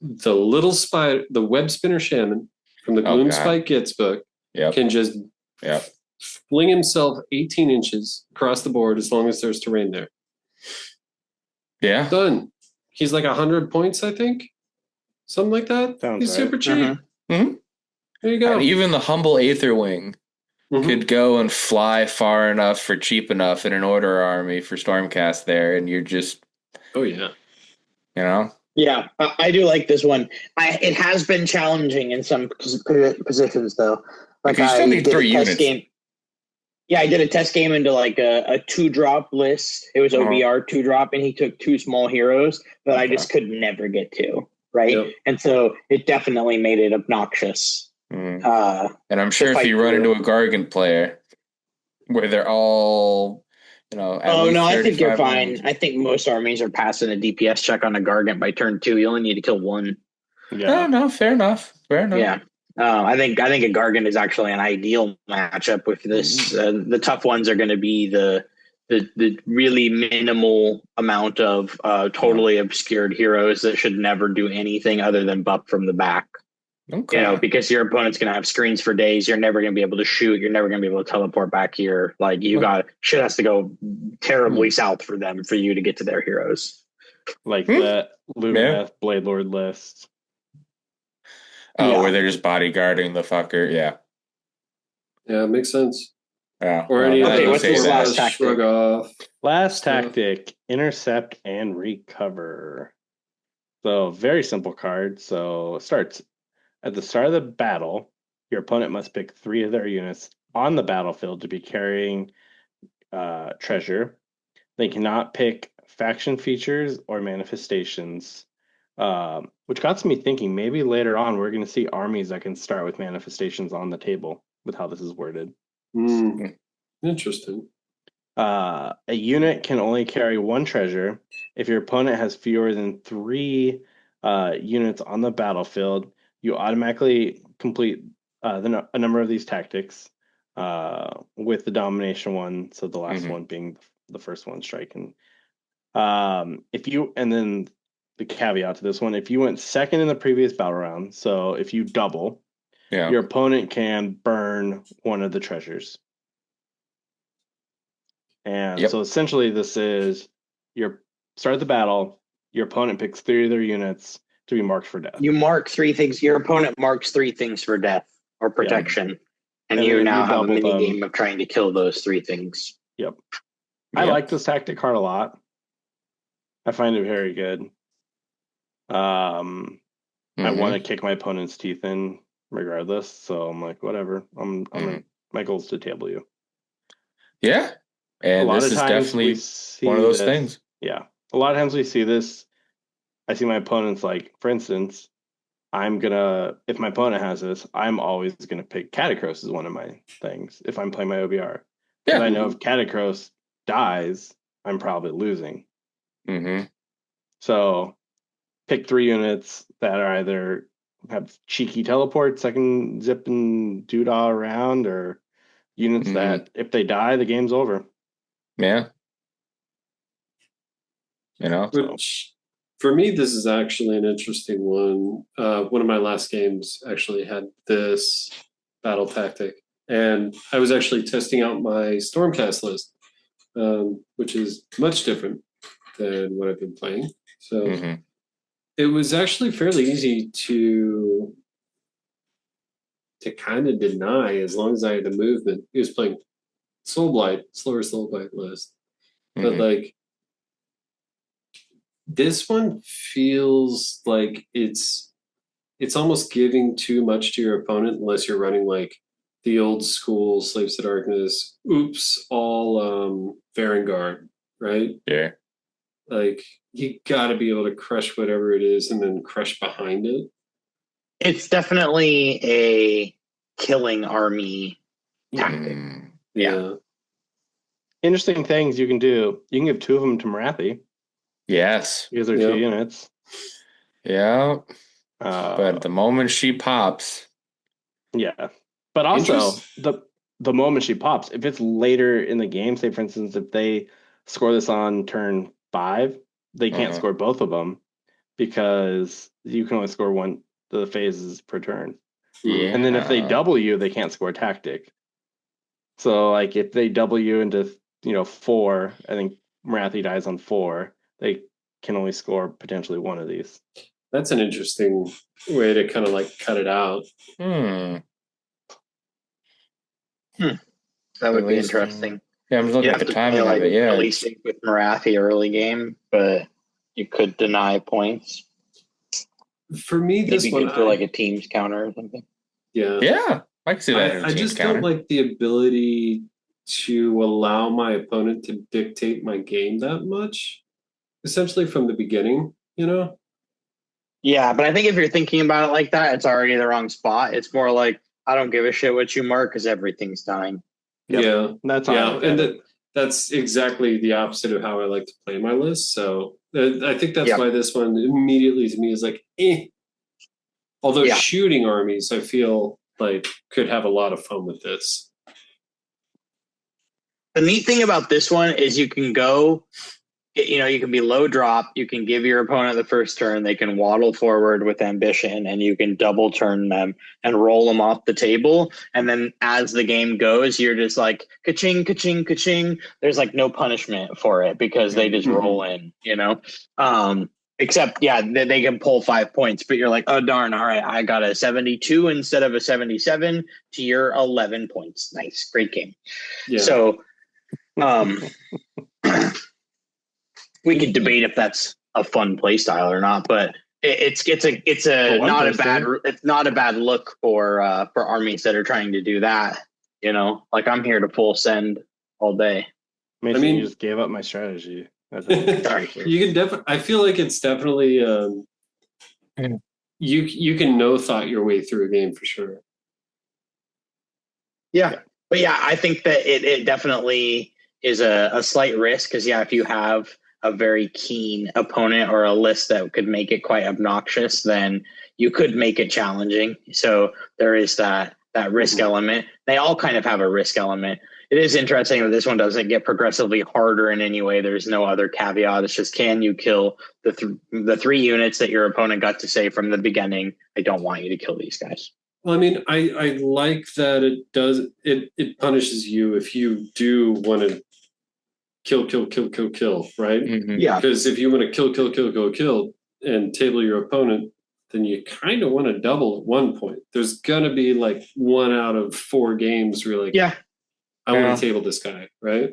The little spider, the web spinner shaman from the Gloom Spike Gets book can just fling himself 18 inches across the board as long as there's terrain there. Yeah. Done. He's like 100 points, I think. Something like that. He's super cheap. There you go. And even the humble Aetherwing could go and fly far enough for cheap enough in an order army for Stormcast there, and you're just... Oh, yeah. Yeah, I do like this one. It has been challenging in some positions, though. Like you still need 3 units. Game. Yeah, I did a test game into like a 2-drop list. It was OBR 2-drop, and he took 2 small heroes that I just could never get to, right? Yep. And so it definitely made it obnoxious. And I'm sure if you run into a Gargant player where they're all, I think you're fine. I think most armies are passing a DPS check on a Gargant by turn 2. You only need to kill 1. Yeah. No, fair enough. Yeah. I think a Gargant is actually an ideal matchup with this. The tough ones are going to be the really minimal amount of totally obscured heroes that should never do anything other than buff from the back. Okay. Because your opponent's going to have screens for days. You're never going to be able to shoot. You're never going to be able to teleport back here. Like shit has to go terribly south for them for you to get to their heroes. Like that Lumineth Blade Lord list. Where they're just bodyguarding the fucker. Yeah. Yeah, it makes sense. Yeah. Or any what's this last tactic? Shrug off. Last tactic, intercept and recover. So very simple card. So it starts at the start of the battle. Your opponent must pick 3 of their units on the battlefield to be carrying treasure. They cannot pick faction features or manifestations, which got me thinking maybe later on we're going to see armies that can start with manifestations on the table with how this is worded. Interesting. A unit can only carry one treasure. If your opponent has fewer than 3 units on the battlefield, you automatically complete a number of these tactics with the domination one. So the last one being the first one, striking. And then the caveat to this one, if you went second in the previous battle round, so if you double, your opponent can burn one of the treasures. And so essentially this is start the battle, your opponent picks 3 of their units to be marked for death. You mark 3 things, your opponent marks 3 things for death or protection. And you now have a mini game of trying to kill those 3 things. Yep. I like this tactic card a lot. I find it very good. I want to kick my opponent's teeth in regardless. So I'm like, whatever. My goal is to table you. Yeah. And this is definitely one of those things. Yeah. A lot of times we see this. I see my opponents, like, for instance, if my opponent has this, I'm always going to pick Catacross as one of my things if I'm playing my OBR. Because I know if Catacross dies, I'm probably losing. So pick 3 units that are either have cheeky teleports that can zip and doodah around, or units that if they die, the game's over. Yeah. Which, for me, this is actually an interesting one. One of my last games actually had this battle tactic, and I was actually testing out my Stormcast list, which is much different than what I've been playing. So it was actually fairly easy to kind of deny as long as I had the movement. He was playing slower Soulblight list. But like, this one feels like it's almost giving too much to your opponent unless you're running like the old school Slaves to Darkness, all Varangard, right? Yeah. Like, you got to be able to crush whatever it is and then crush behind it. It's definitely a killing army tactic. Yeah. Interesting things you can do. You can give 2 of them to Marathi. Yes. Because they're 2 units. Yeah. But the moment she pops. Yeah. But also, the moment she pops, if it's later in the game, say, for instance, if they score this on turn 5, they can't score both of them because you can only score one the phases per turn. Yeah. And then if they double you, they can't score tactic. So, like, if they double you into 4, I think Marathi dies on 4, they can only score potentially one of these. That's an interesting way to kind of like cut it out. That would be interesting. Yeah, I'm looking at the timing of it. Yeah, really sync with Marathi early game, but you could deny points. For me, this maybe one for like a team's counter or something. Yeah, I can see that. I just don't like the ability to allow my opponent to dictate my game that much, essentially from the beginning. Yeah, but I think if you're thinking about it like that, it's already the wrong spot. It's more like, I don't give a shit what you mark because everything's dying. Yep. Yeah, that's exactly the opposite of how I like to play my list. So I think that's why this one immediately to me is like, eh. Although shooting armies, I feel like could have a lot of fun with this. The neat thing about this one is you can go, you can be low drop. You can give your opponent the first turn. They can waddle forward with ambition, and you can double turn them and roll them off the table. And then as the game goes, you're just like, ka-ching, ka-ching, ka-ching. There's like no punishment for it because they just roll in, Except, they can pull 5 points, but you're like, oh, darn, all right, I got a 72 instead of a 77 to your 11 points. Nice, great game. Yeah. So, we could debate if that's a fun play style or not, but it's not a bad look for armies that are trying to do that. You know, like I'm here to full send all day. Mason, you just gave up my strategy. You can definitely. I feel like it's definitely. You can no thought your way through a game for sure. Yeah. But yeah, I think that it definitely is a slight risk because if you have a very keen opponent or a list that could make it quite obnoxious, then you could make it challenging. So there is that risk element. They all kind of have a risk element. It is interesting that this one doesn't get progressively harder in any way. There's no other caveat. It's just, can you kill the 3 units that your opponent got to say from the beginning, I don't want you to kill these guys. Well, I mean, I like that it punishes you if you do want to kill, right? Mm-hmm. Yeah. Because if you want to kill, and table your opponent, then you kind of want to double at one point. There's gonna be like 1 out of 4 games where you're like, I want to table this guy, right?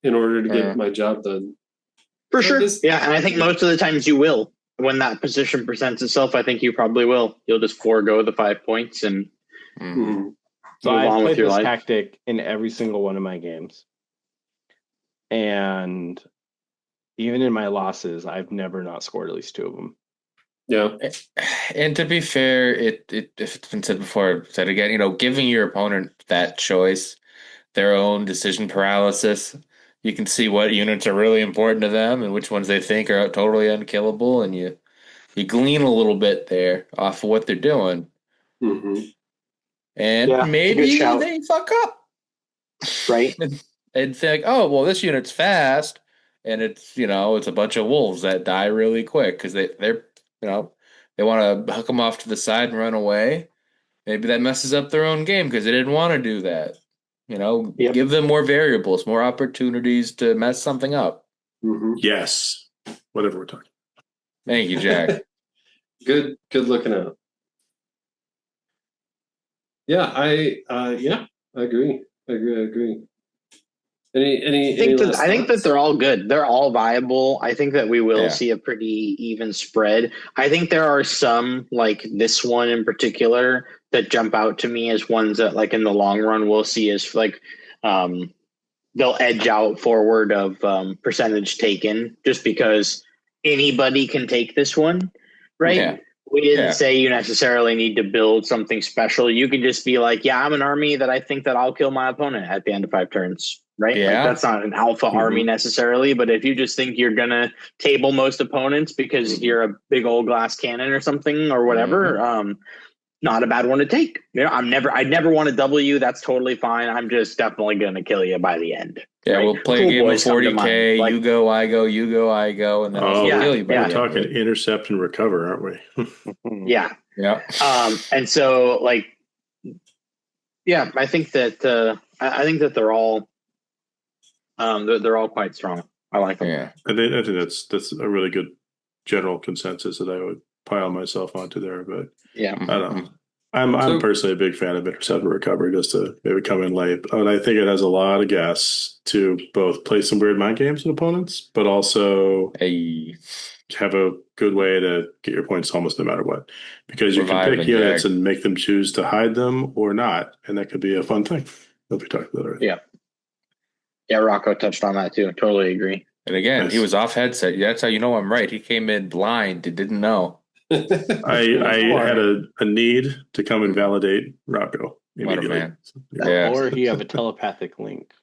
In order to get my job done. For sure. And I think most of the times you will. When that position presents itself, I think you probably will. You'll just forego the 5 points and move on with your life. Tactic in every single one of my games. And even in my losses, I've never not scored at least 2 of them. Yeah. And to be fair, if it's been said before, said again, giving your opponent that choice, their own decision paralysis, you can see what units are really important to them and which ones they think are totally unkillable, and you glean a little bit there off of what they're doing. Mm-hmm. And maybe they fuck up. Right. And think, oh, well, this unit's fast, and it's a bunch of wolves that die really quick because they're they want to hook them off to the side and run away. Maybe that messes up their own game because they didn't want to do that. Give them more variables, more opportunities to mess something up. Mm-hmm. Yes. Whatever we're talking. Thank you, Jack. Good looking out. Yeah, I agree. I think that they're all good. They're all viable. I think that we will see a pretty even spread. I think there are some, like this one in particular, that jump out to me as ones that, like, in the long run, we'll see as like they'll edge out forward of percentage taken, just because anybody can take this one, right? Yeah. We didn't say you necessarily need to build something special. You can just be like, I'm an army that I think that I'll kill my opponent at the end of 5 turns, right? Yeah. Like, that's not an alpha army necessarily, but if you just think you're going to table most opponents because you're a big old glass cannon or something or whatever, not a bad one to take. I'd never want to double you. That's totally fine. I'm just definitely going to kill you by the end. Yeah, right? We'll play a game of 40K. Like, you go, I go, you go, I go, and then we'll kill you by the end. We're talking intercept and recover, aren't we? Yeah. And so, like, I think that they're all they're all quite strong. I like them. Yeah, I think that's a really good general consensus that I would pile myself onto there. But I don't know. I'm personally a big fan of intercept and recovery, just to maybe come in late. And I think it has a lot of gas to both play some weird mind games with opponents, but also have a good way to get your points almost no matter what. Because you can pick units and make them choose to hide them or not, and that could be a fun thing that we talked about earlier. Yeah, Rocco touched on that too. Totally agree. And again, he was off headset. That's how you know I'm right. He came in blind. He didn't know. I had a need to come and validate Rocco immediately. Or you have a telepathic link.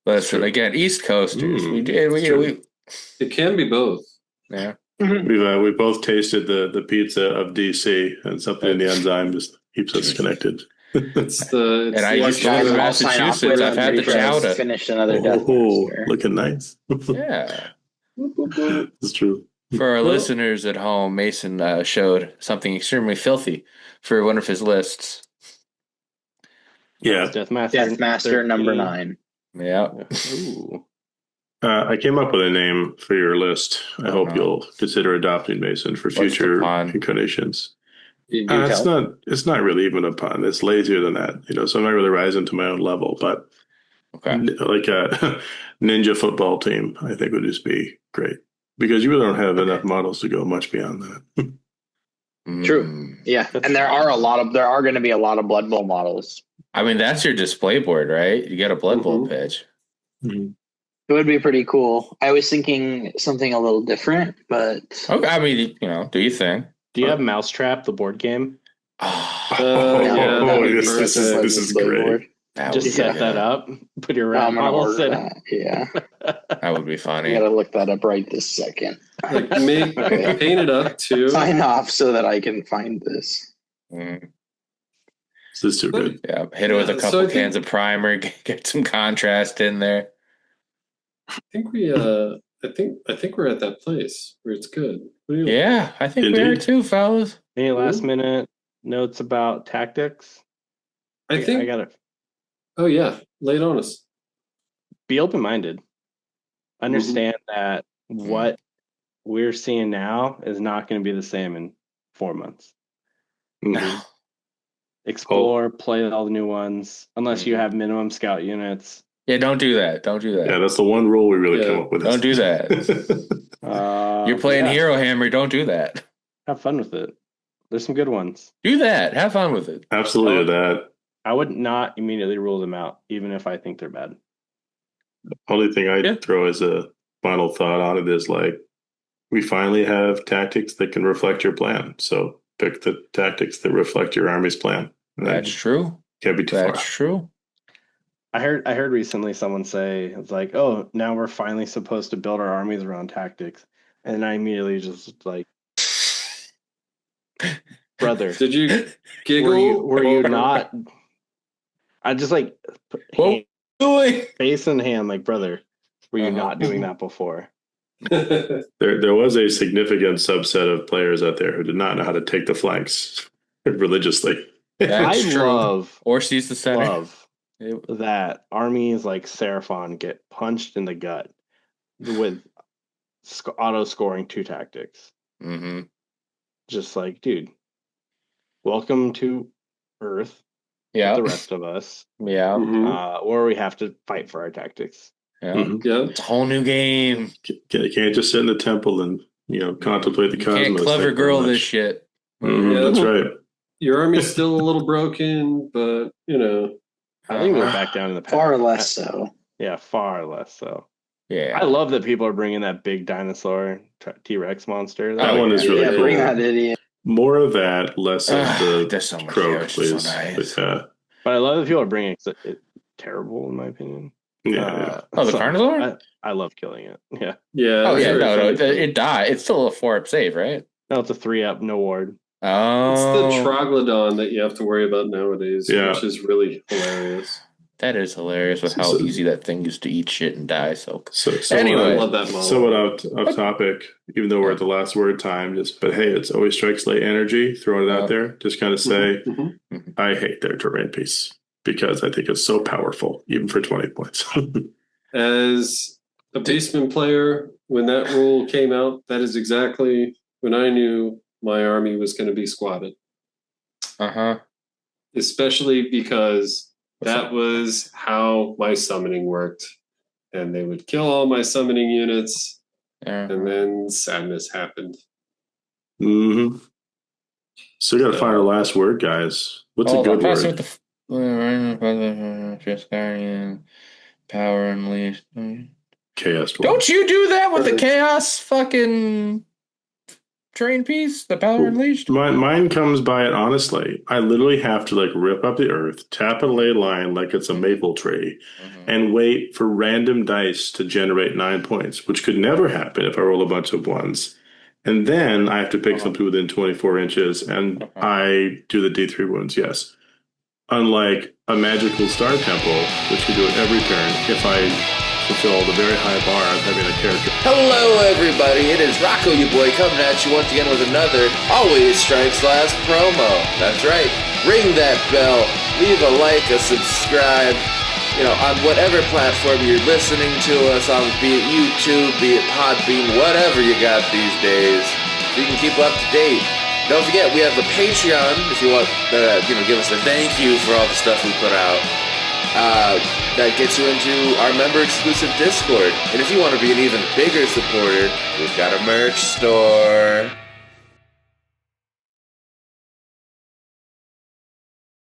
Listen, again, East Coasters. It can be both. Yeah. We both tasted the pizza of DC, and something in the enzyme just keeps us connected. And I used to live in Massachusetts. I've had the chowder. Finished another death. Looking nice. Yeah. It's true. For our listeners at home, Mason showed something extremely filthy for one of his lists. Yeah. Deathmaster number 9. Yeah. Ooh. I came up with a name for your list. I hope you'll consider adopting, Mason, for future incarnations. It's not really even a pun. It's lazier than that, so I'm not really rising to my own level, but like a ninja football team, I think would just be great, because you really don't have enough models to go much beyond that. True. Yeah. And there are going to be a lot of Blood Bowl models. I mean, that's your display board, right? You get a Blood Bowl pitch. Mm-hmm. It would be pretty cool. I was thinking something a little different, but okay. I mean, do you think? Do you have Mousetrap, the board game? This is great. Just set that up. Put your rat models in it. Yeah, that would be funny. I gotta look that up right this second. Like paint it up too. Sign off so that I can find this. This is too good. Yeah, hit it with a couple cans of primer. Get some contrast in there. I think we're at that place where it's good. Yeah, I think we are too, fellas. Any last minute notes about tactics? I got it. Oh yeah, lay it on us. Be open-minded. Understand that what we're seeing now is not going to be the same in 4 months. Explore, play all the new ones, unless you have minimum scout units. Yeah, don't do that. Yeah, that's the one rule we really come up with. Don't do that. You're playing Hero Hammer. Don't do that. Have fun with it. There's some good ones. Do that. Have fun with it. Absolutely that. I would not immediately rule them out, even if I think they're bad. The only thing I'd throw as a final thought on it is like, we finally have tactics that can reflect your plan. So pick the tactics that reflect your army's plan. That's true. Can't be too far. That's true. I heard recently someone say, it's like, oh, now we're finally supposed to build our armies around tactics. And I immediately just like, brother. Did you giggle? Were you not? I just like, face in hand, like, brother, were you not doing that before? There was a significant subset of players out there who did not know how to take the flanks religiously. Or seize the center. Love that armies like Seraphon get punched in the gut with auto scoring 2 tactics. Mm-hmm. Just like, dude, welcome to Earth. Yeah, the rest of us. Yeah, or we have to fight for our tactics. Yeah, it's a whole new game. You can't just sit in the temple and contemplate the cosmos. Can't clever girl this shit. Yeah, that's right. Your army's still a little broken, but I think we're back down in the past. Far less so. Yeah, far less so. Yeah, I love that people are bringing that big dinosaur T-Rex monster. That one is really cool. Bring that idiot. More of that, less of the so croak, please. So nice. But I love that people are bringing it. It's terrible, in my opinion. Yeah. The Carnosaur? I love killing it. Yeah. Yeah. Oh, yeah. No, it died. It's still a 4-up save, right? No, it's a 3-up, no ward. Oh. It's the Troglodon that you have to worry about nowadays, which is really hilarious. That is hilarious with how easy that thing used to eat shit and die. So anyway, I love that model. Somewhat off topic, even though we're at the last word time, but hey, it's always strikes late energy, throwing it out there. Just kind of say, I hate their terrain piece because I think it's so powerful, even for 20 points. As a basement player, when that rule came out, that is exactly when I knew my army was going to be squatted. Especially because that was how my summoning worked. And they would kill all my summoning units. And then sadness happened. So we got to find our last word, guys. What's a good word? Power Unleashed. Chaos. Don't you do that with the Chaos fucking train piece? The Power Unleashed? Mine comes by it honestly. I literally have to rip up the earth, tap a ley line like it's a maple tree, and wait for random dice to generate 9 points, which could never happen if I roll a bunch of ones. And then I have to pick something within 24 inches, and I do the D3 wounds, yes. Unlike a magical star temple, which can do it every turn, if I fulfill the very high bar of having a character. Hello, everybody. It is Rocco, your boy, coming at you once again with another Always Strikes Last promo. That's right. Ring that bell. Leave a like, a subscribe. On whatever platform you're listening to us on, be it YouTube, be it Podbean, whatever you got these days, so you can keep up to date. Don't forget, we have the Patreon, if you want to, give us a thank you for all the stuff we put out. That gets you into our member-exclusive Discord. And if you want to be an even bigger supporter, we've got a merch store.